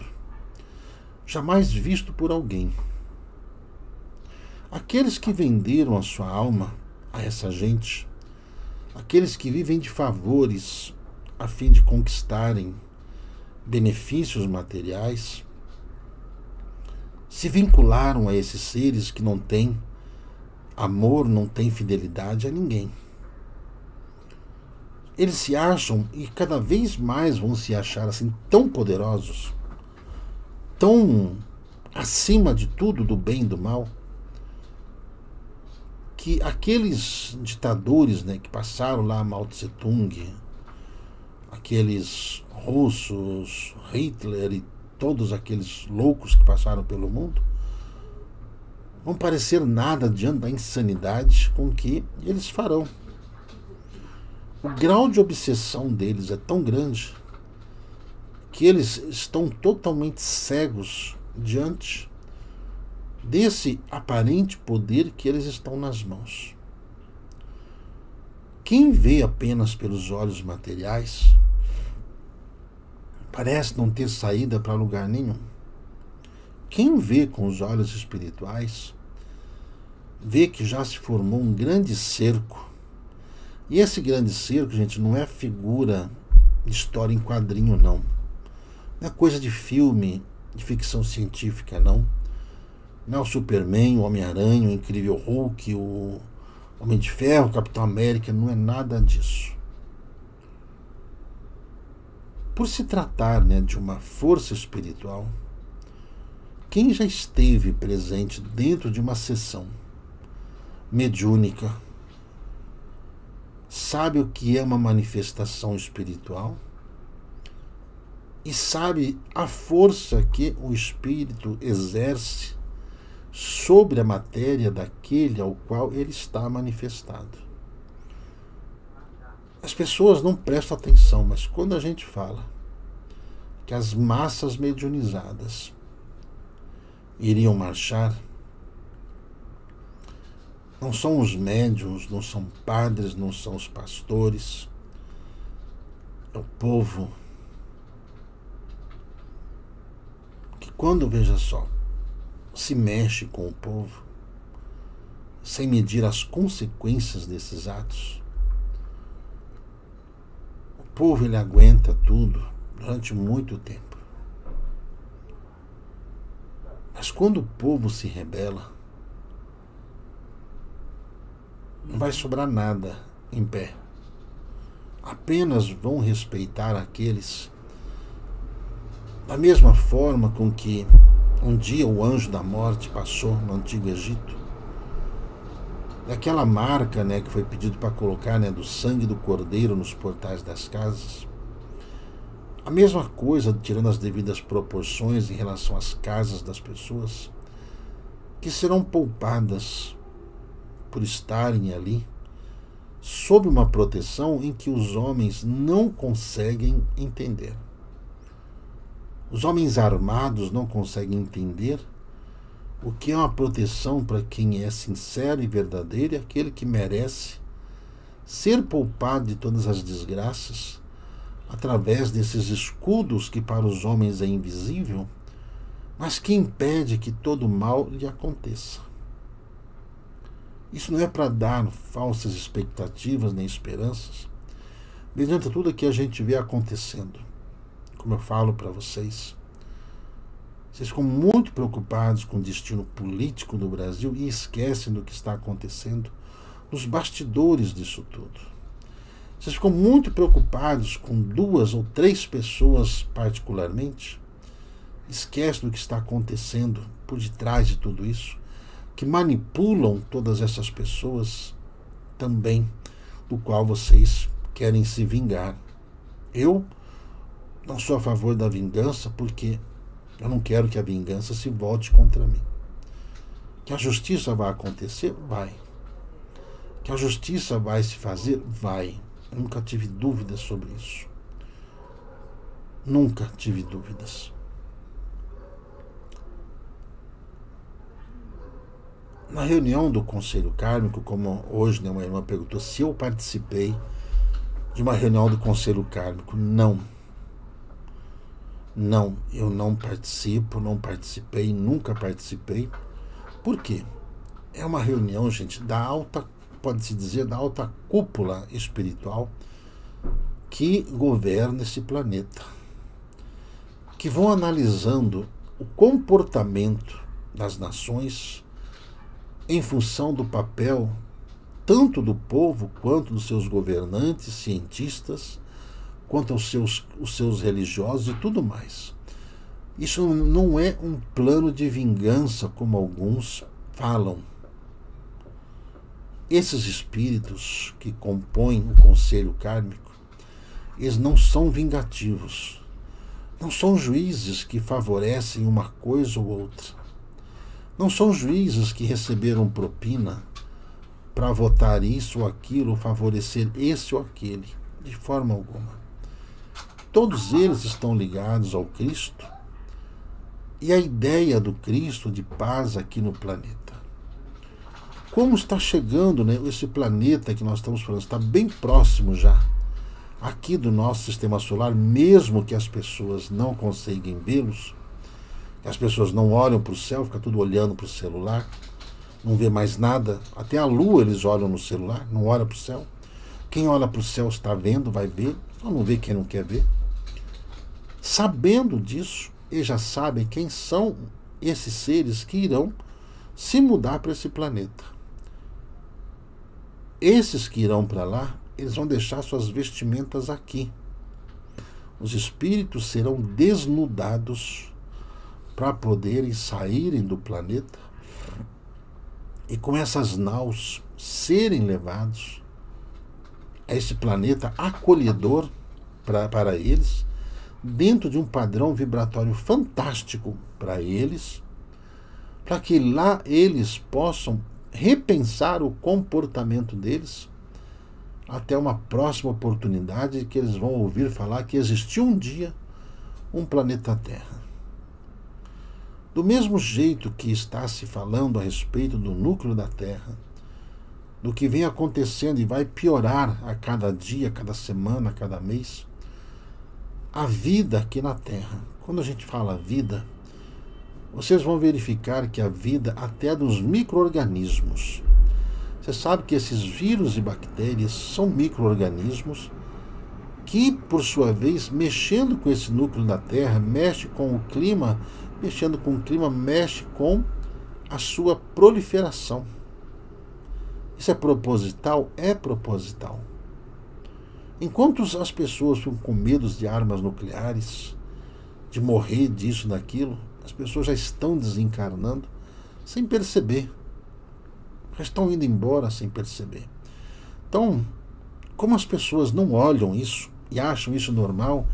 S1: jamais visto por alguém. Aqueles que venderam a sua alma a essa gente, aqueles que vivem de favores a fim de conquistarem benefícios materiais, se vincularam a esses seres que não têm amor, não têm fidelidade a ninguém. Eles se acham, e cada vez mais vão se achar assim, tão poderosos, tão acima de tudo, do bem e do mal, que aqueles ditadores, que passaram lá, Mao Tse Tung, aqueles russos, Hitler e todos aqueles loucos que passaram pelo mundo, vão parecer nada diante da insanidade com que eles farão. O grau de obsessão deles é tão grande que eles estão totalmente cegos diante desse aparente poder que eles estão nas mãos. Quem vê apenas pelos olhos materiais parece não ter saída para lugar nenhum. Quem vê com os olhos espirituais vê que já se formou um grande cerco. E esse grande cerco, gente, não é figura de história em quadrinho, não. Não é coisa de filme, de ficção científica, não. Não é o Superman, o Homem-Aranha, o Incrível Hulk, o Homem de Ferro, o Capitão América, não é nada disso. Por se tratar, de uma força espiritual, quem já esteve presente dentro de uma sessão mediúnica sabe o que é uma manifestação espiritual e sabe a força que o espírito exerce sobre a matéria daquele ao qual ele está manifestado. As pessoas não prestam atenção, mas quando a gente fala que as massas mediunizadas iriam marchar, não são os médiuns, não são padres, não são os pastores, é o povo que, quando, veja só, se mexe com o povo sem medir as consequências desses atos, o povo ele aguenta tudo durante muito tempo. Mas quando o povo se rebela, não vai sobrar nada em pé. Apenas vão respeitar aqueles da mesma forma com que um dia o anjo da morte passou no Antigo Egito. Daquela marca, que foi pedido para colocar, do sangue do cordeiro nos portais das casas. A mesma coisa, tirando as devidas proporções em relação às casas das pessoas, que serão poupadas por estarem ali, sob uma proteção em que os homens não conseguem entender. Os homens armados não conseguem entender o que é uma proteção para quem é sincero e verdadeiro e aquele que merece ser poupado de todas as desgraças através desses escudos que para os homens é invisível, mas que impede que todo mal lhe aconteça. Isso não é para dar falsas expectativas nem esperanças, mediante tudo que a gente vê acontecendo. Como eu falo para vocês, vocês ficam muito preocupados com o destino político do Brasil e esquecem do que está acontecendo nos bastidores disso tudo. Vocês ficam muito preocupados com 2 ou 3 pessoas particularmente, esquecem do que está acontecendo por detrás de tudo isso, que manipulam todas essas pessoas também, do qual vocês querem se vingar. Eu não sou a favor da vingança, porque eu não quero que a vingança se volte contra mim. Que a justiça vai acontecer? Vai. Que a justiça vai se fazer? Vai. Eu nunca tive dúvidas sobre isso. Nunca tive dúvidas. Na reunião do Conselho Kármico, como hoje uma irmã perguntou se eu participei de uma reunião do Conselho Kármico, não. Não, eu não participo, não participei, nunca participei. Por quê? É uma reunião, gente, da alta, pode-se dizer, da alta cúpula espiritual que governa esse planeta, que vão analisando o comportamento das nações em função do papel tanto do povo quanto dos seus governantes, cientistas, quanto aos seus religiosos e tudo mais. Isso não é um plano de vingança, como alguns falam. Esses espíritos que compõem o Conselho Kármico, eles não são vingativos. Não são juízes que favorecem uma coisa ou outra. Não são juízes que receberam propina para votar isso ou aquilo, ou favorecer esse ou aquele, de forma alguma. Todos eles estão ligados ao Cristo e à ideia do Cristo de paz aqui no planeta. Como está chegando, né, esse planeta que nós estamos falando, está bem próximo já aqui do nosso sistema solar, mesmo que as pessoas não consigam vê-los, que as pessoas não olham para o céu, fica tudo olhando para o celular, não vê mais nada, até a lua eles olham no celular, não olham para o céu. Quem olha para o céu está vendo, vai ver, só não vê quem não quer ver. Sabendo disso, eles já sabem quem são esses seres que irão se mudar para esse planeta. Esses que irão para lá, eles vão deixar suas vestimentas aqui. Os espíritos serão desnudados para poderem saírem do planeta e com essas naus serem levados a esse planeta acolhedor para eles, dentro de um padrão vibratório fantástico para eles, para que lá eles possam repensar o comportamento deles até uma próxima oportunidade que eles vão ouvir falar que existiu um dia um planeta Terra. Do mesmo jeito que está se falando a respeito do núcleo da Terra, do que vem acontecendo e vai piorar a cada dia, a cada semana, a cada mês, a vida aqui na Terra. Quando a gente fala vida, vocês vão verificar que a vida até dos micro-organismos. Você sabe que esses vírus e bactérias são micro-organismos que, por sua vez, mexendo com esse núcleo da Terra, mexe com o clima, mexendo com o clima, mexe com a sua proliferação. Isso é proposital? É proposital. Enquanto as pessoas ficam com medo de armas nucleares, de morrer disso, daquilo, as pessoas já estão desencarnando sem perceber. Já estão indo embora sem perceber. Então, como as pessoas não olham isso e acham isso normal,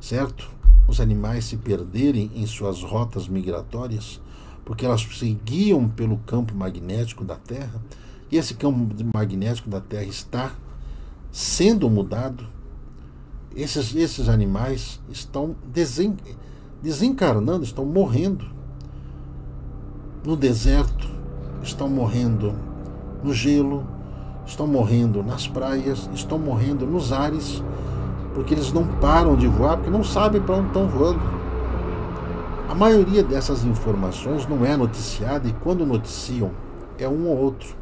S1: certo? Os animais se perderem em suas rotas migratórias, porque elas se guiam pelo campo magnético da Terra, e esse campo magnético da Terra está sendo mudado, esses animais estão desencarnando, estão morrendo no deserto, estão morrendo no gelo, estão morrendo nas praias, estão morrendo nos ares, porque eles não param de voar, porque não sabem para onde estão voando. A maioria dessas informações não é noticiada, e quando noticiam, é um ou outro.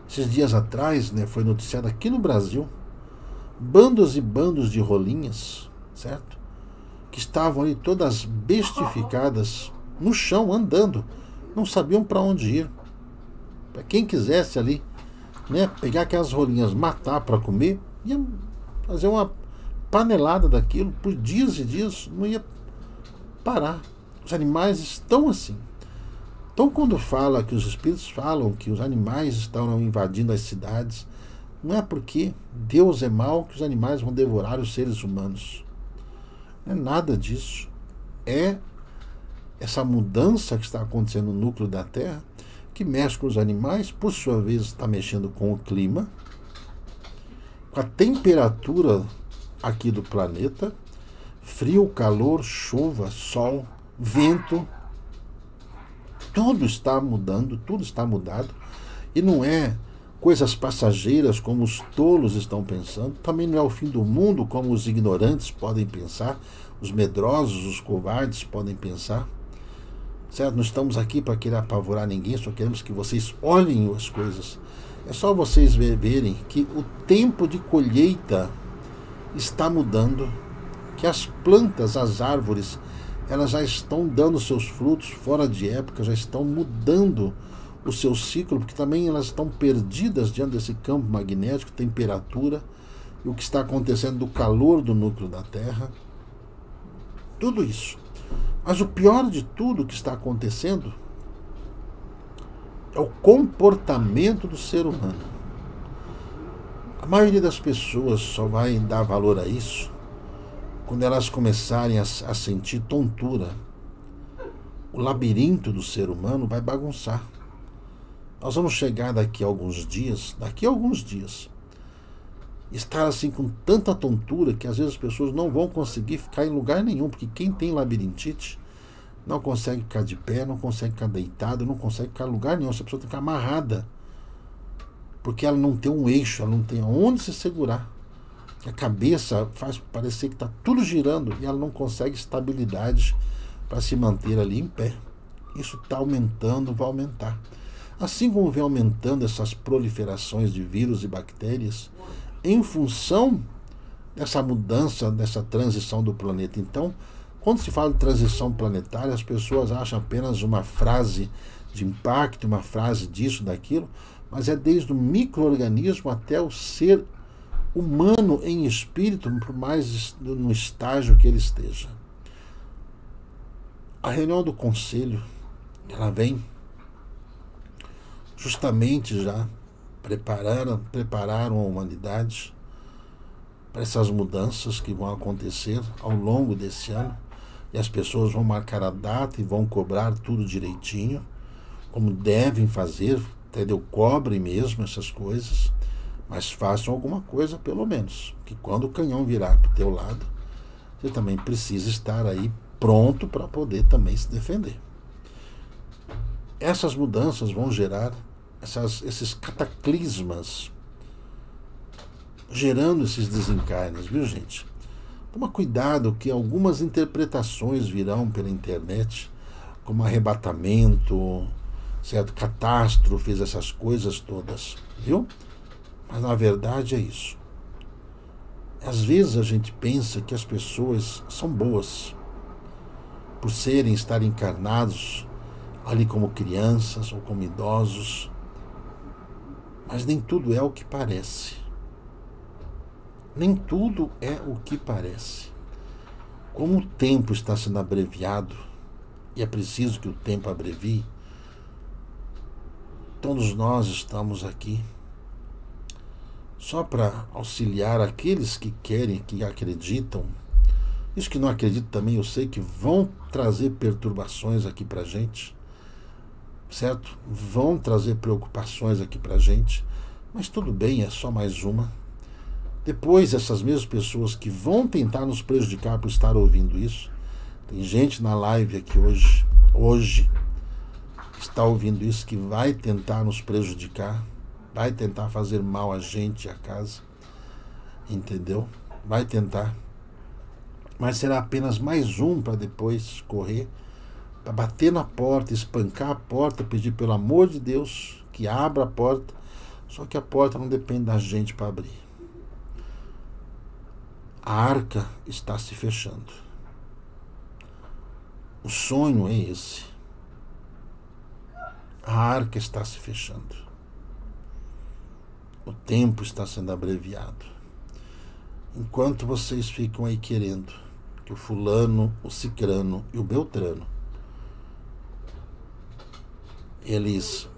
S1: Esses dias atrás, foi noticiado aqui no Brasil, bandos e bandos de rolinhas, certo? Que estavam ali todas bestificadas, no chão, andando, não sabiam para onde ir. Para quem quisesse ali, pegar aquelas rolinhas, matar para comer, ia fazer uma panelada daquilo por dias e dias, não ia parar. Os animais estão assim. Então, quando fala que os espíritos falam que os animais estão invadindo as cidades, não é porque Deus é mau que os animais vão devorar os seres humanos. Não é nada disso. É essa mudança que está acontecendo no núcleo da Terra, que mexe com os animais, por sua vez está mexendo com o clima, com a temperatura aqui do planeta, frio, calor, chuva, sol, vento. Tudo está mudando, tudo está mudado. E não é coisas passageiras como os tolos estão pensando. Também não é o fim do mundo como os ignorantes podem pensar, os medrosos, os covardes podem pensar. Certo? Não estamos aqui para querer apavorar ninguém, só queremos que vocês olhem as coisas. É só vocês verem que o tempo de colheita está mudando, que as plantas, as árvores, elas já estão dando seus frutos fora de época, já estão mudando o seu ciclo, porque também elas estão perdidas diante desse campo magnético, temperatura, e o que está acontecendo do calor do núcleo da Terra. Tudo isso. Mas o pior de tudo que está acontecendo é o comportamento do ser humano. A maioria das pessoas só vai dar valor a isso quando elas começarem a sentir tontura. O labirinto do ser humano vai bagunçar. Nós vamos chegar daqui a alguns dias, estar assim com tanta tontura que às vezes as pessoas não vão conseguir ficar em lugar nenhum, porque quem tem labirintite não consegue ficar de pé, não consegue ficar deitado, não consegue ficar em lugar nenhum. Essa pessoa tem que ficar amarrada, porque ela não tem um eixo, ela não tem aonde se segurar. A cabeça faz parecer que está tudo girando e ela não consegue estabilidade para se manter ali em pé. Isso está aumentando, vai aumentar. Assim como vem aumentando essas proliferações de vírus e bactérias, em função dessa mudança, dessa transição do planeta. Então, quando se fala de transição planetária, as pessoas acham apenas uma frase de impacto, uma frase disso, daquilo, mas é desde o micro-organismo até o ser humano em espírito, por mais no estágio que ele esteja. A reunião do Conselho, ela vem justamente já prepararam a humanidade para essas mudanças que vão acontecer ao longo desse ano, e as pessoas vão marcar a data e vão cobrar tudo direitinho, como devem fazer, entendeu? Cobrem mesmo essas coisas, mas façam alguma coisa pelo menos, que quando o canhão virar para o teu lado, você também precisa estar aí pronto para poder também se defender. Essas mudanças vão gerar esses cataclismas, gerando esses desencarnes, viu, gente? Toma cuidado que algumas interpretações virão pela internet, como arrebatamento, certo? Catástrofes, essas coisas todas, viu? Mas na verdade é isso. Às vezes a gente pensa que as pessoas são boas, por estarem encarnados ali como crianças ou como idosos, mas nem tudo é o que parece. Nem tudo é o que parece. Como o tempo está sendo abreviado, e é preciso que o tempo abrevie, todos nós estamos aqui só para auxiliar aqueles que querem, que acreditam. Os que não acreditam também, eu sei que vão trazer perturbações aqui para a gente, certo? Vão trazer preocupações aqui para a gente, mas tudo bem, é só mais uma. Depois, essas mesmas pessoas que vão tentar nos prejudicar por estar ouvindo isso, tem gente na live aqui hoje que está ouvindo isso, que vai tentar nos prejudicar, vai tentar fazer mal a gente e a casa, entendeu? Vai tentar, mas será apenas mais um para depois correr, para bater na porta, espancar a porta, pedir pelo amor de Deus que abra a porta. Só que a porta não depende da gente para abrir. A arca está se fechando. O sonho é esse. A arca está se fechando. O tempo está sendo abreviado. Enquanto vocês ficam aí querendo que o fulano, o cicrano e o beltrano, eles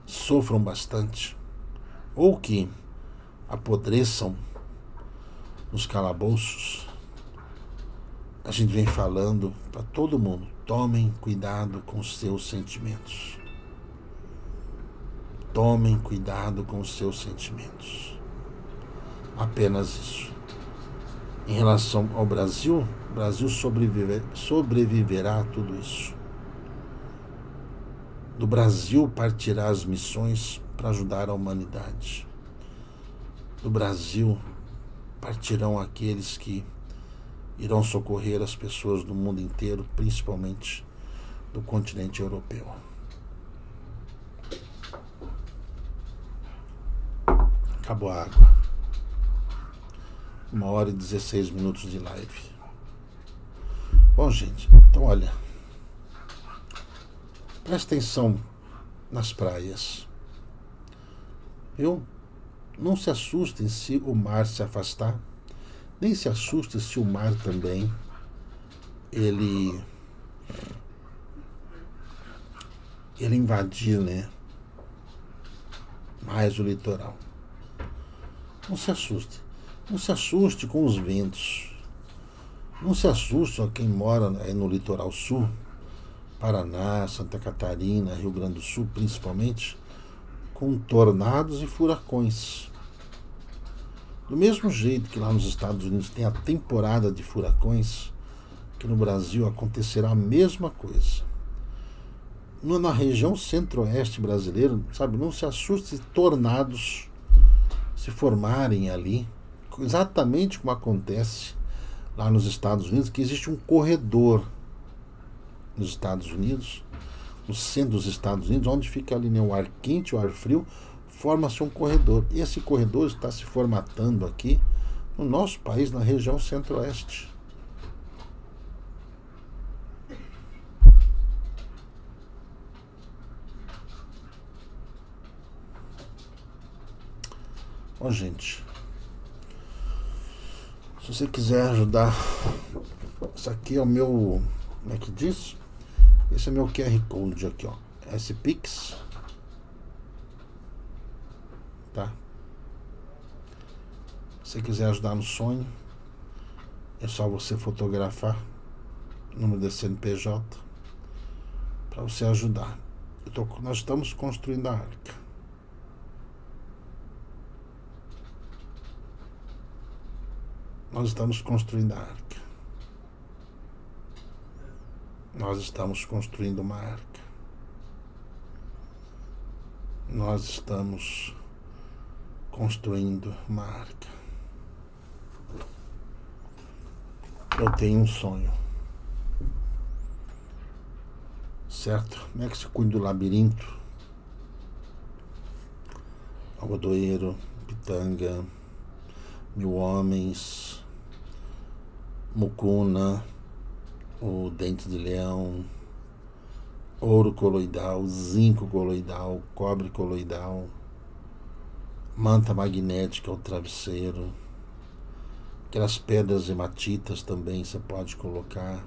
S1: sofram bastante, ou que apodreçam nos calabouços, a gente vem falando para todo mundo: tomem cuidado com os seus sentimentos. Tomem cuidado com os seus sentimentos. Apenas isso. Em relação ao Brasil, o Brasil sobreviverá a tudo isso. Do Brasil partirá as missões para ajudar a humanidade. Do Brasil partirão aqueles que irão socorrer as pessoas do mundo inteiro, principalmente do continente europeu. Acabou a água. 1h16 de live. Bom, gente, então olha, presta atenção nas praias, viu? Não se assustem se o mar se afastar, nem se assustem se o mar também ele invadir, né, mais o litoral. Não se assuste. Não se assuste com os ventos. Não se assuste a quem mora aí no litoral sul, Paraná, Santa Catarina, Rio Grande do Sul, principalmente, com tornados e furacões. Do mesmo jeito que lá nos Estados Unidos tem a temporada de furacões, que no Brasil acontecerá a mesma coisa. Na região centro-oeste brasileira, sabe, não se assuste se tornados se formarem ali, exatamente como acontece lá nos Estados Unidos, que existe um corredor nos Estados Unidos, no centro dos Estados Unidos, onde fica ali, né, o ar quente, o ar frio, forma-se um corredor. E esse corredor está se formatando aqui no nosso país, na região centro-oeste. Ó, gente, se você quiser ajudar, isso aqui é o meu, como é que diz? Esse é meu QR Code aqui, ó, SPix, tá? Se você quiser ajudar no sonho, é só você fotografar o número de CNPJ para você ajudar. Nós estamos construindo a arca. Nós estamos construindo a arca. Nós estamos construindo uma arca. Nós estamos construindo uma arca. Eu tenho um sonho. Certo? Como é que se cuida do labirinto? Algodoeiro, Pitanga, Mil Homens, Mucuna, o Dente de Leão, Ouro Coloidal, Zinco Coloidal, Cobre Coloidal, Manta Magnética, o travesseiro, aquelas pedras hematitas também você pode colocar,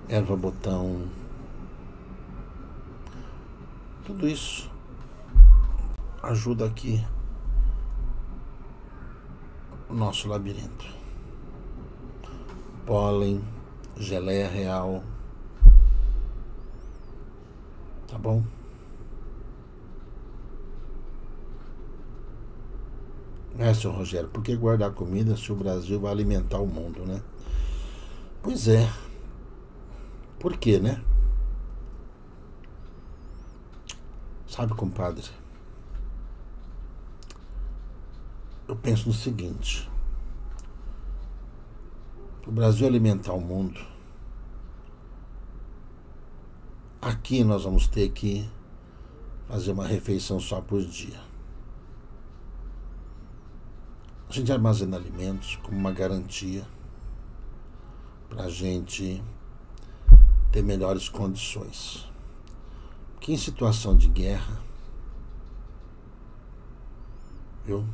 S1: erva botão, tudo isso ajuda aqui o nosso labirinto. Pólen, geleia real, tá bom? Senhor Rogério, por que guardar comida se o Brasil vai alimentar o mundo, né? Pois é. Por quê, né? Sabe, compadre, eu penso no seguinte: para o Brasil alimentar o mundo, aqui nós vamos ter que fazer uma refeição só por dia. A gente armazena alimentos como uma garantia para a gente ter melhores condições. Porque em situação de guerra, viu?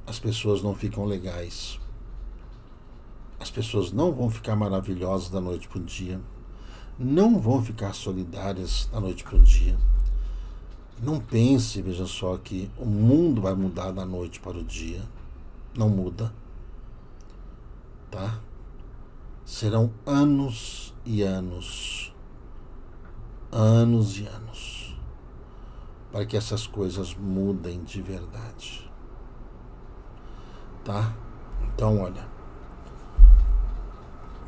S1: As pessoas não ficam legais. As pessoas não vão ficar maravilhosas da noite para o dia. Não vão ficar solidárias da noite para o dia. Não pense, veja só, que o mundo vai mudar da noite para o dia. Não muda. Tá? Serão anos e anos. Anos e anos. Para que essas coisas mudem de verdade. Tá? Então, olha.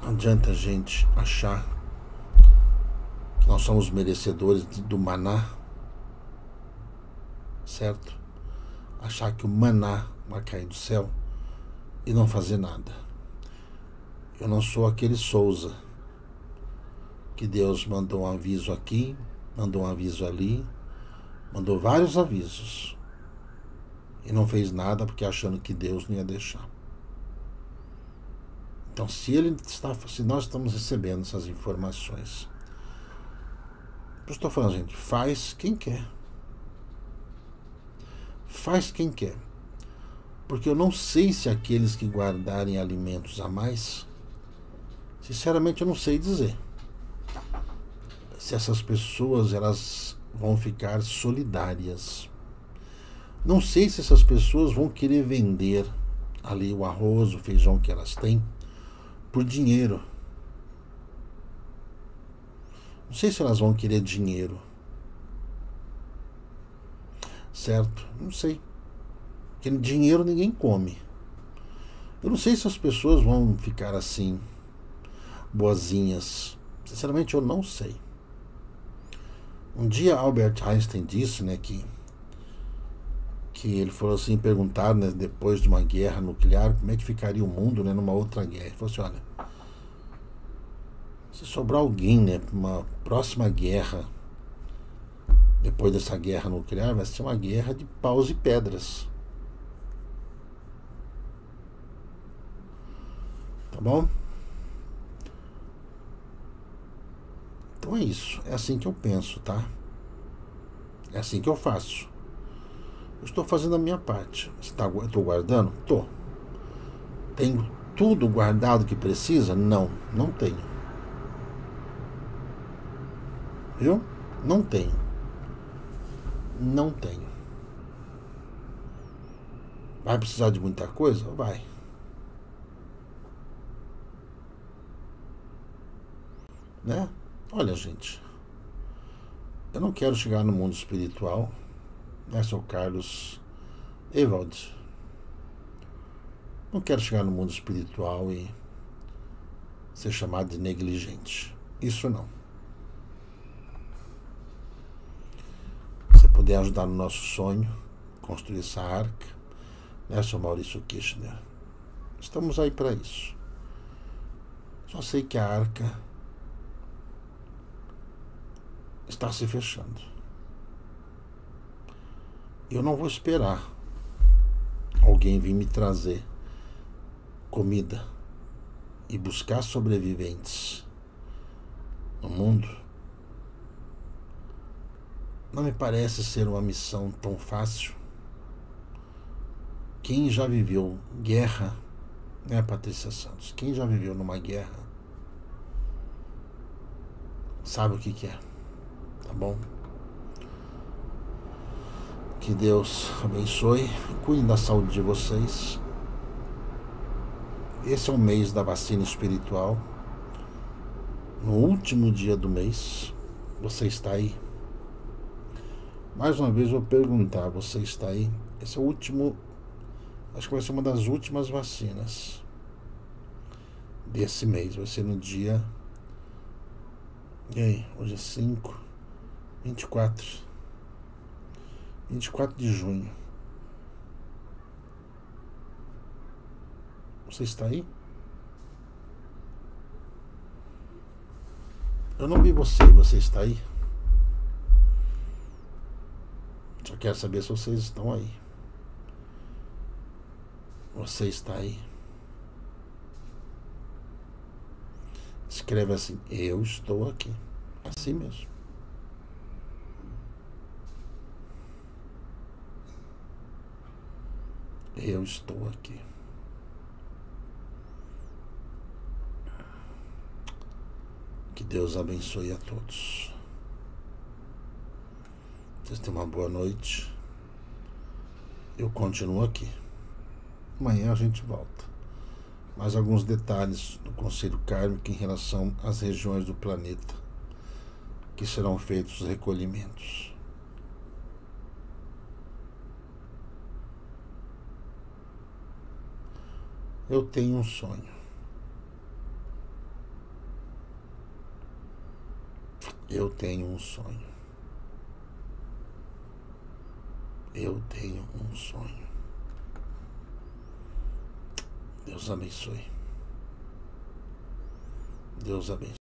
S1: Não adianta a gente achar que nós somos merecedores do maná. Certo? Achar que o maná vai cair do céu e não fazer nada. Eu não sou aquele Souza que Deus mandou um aviso aqui, mandou um aviso ali, mandou vários avisos e não fez nada porque achando que Deus não ia deixar. Então, se nós estamos recebendo essas informações, eu estou falando, gente, faz quem quer. Faz quem quer. Porque eu não sei se aqueles que guardarem alimentos a mais, sinceramente eu não sei dizer se essas pessoas elas vão ficar solidárias. Não sei se essas pessoas vão querer vender ali o arroz, o feijão que elas têm por dinheiro. Não sei se elas vão querer dinheiro. Certo? Não sei. Porque dinheiro ninguém come. Eu não sei se as pessoas vão ficar assim, boazinhas. Sinceramente, eu não sei. Um dia Albert Einstein disse, né, que ele falou assim, perguntar, né, depois de uma guerra nuclear, como é que ficaria o mundo, né, numa outra guerra. Ele falou assim, olha, se sobrar alguém, né, para uma próxima guerra, depois dessa guerra nuclear, vai ser uma guerra de paus e pedras. Tá bom? Então é isso. É assim que eu penso, tá? É assim que eu faço. Eu estou fazendo a minha parte. Eu estou guardando? Tô. Tenho tudo guardado que precisa? Não, não tenho. Viu? Não tenho. Não tenho. Vai precisar de muita coisa? Vai. Né? Olha, gente, eu não quero chegar no mundo espiritual, né? Sou Carlos Ewald. Não quero chegar no mundo espiritual e ser chamado de negligente. Isso não. Se puder ajudar no nosso sonho, construir essa arca, né, Sr. Maurício Kirchner? Estamos aí para isso. Só sei que a arca está se fechando. Eu não vou esperar alguém vir me trazer comida e buscar sobreviventes no mundo. Não me parece ser uma missão tão fácil. Quem já viveu guerra, né, Patrícia Santos? Quem já viveu numa guerra sabe o que é. Tá bom? Que Deus abençoe. Cuide da saúde de vocês. Esse é o mês da vacina espiritual. No último dia do mês, você está aí? Mais uma vez eu vou perguntar, você está aí? Esse é o último, acho que vai ser uma das últimas vacinas desse mês. Vai ser no dia... E aí? Hoje é 5, 24. 24 de junho. Você está aí? Eu não vi você. Você está aí? Só quero saber se vocês estão aí. Você está aí? Escreve assim: eu estou aqui. Assim mesmo. Eu estou aqui. Que Deus abençoe a todos. Vocês tenham uma boa noite. Eu continuo aqui. Amanhã a gente volta. Mais alguns detalhes do Conselho Kármico em relação às regiões do planeta que serão feitos os recolhimentos. Eu tenho um sonho. Eu tenho um sonho. Eu tenho um sonho. Deus abençoe. Deus abençoe.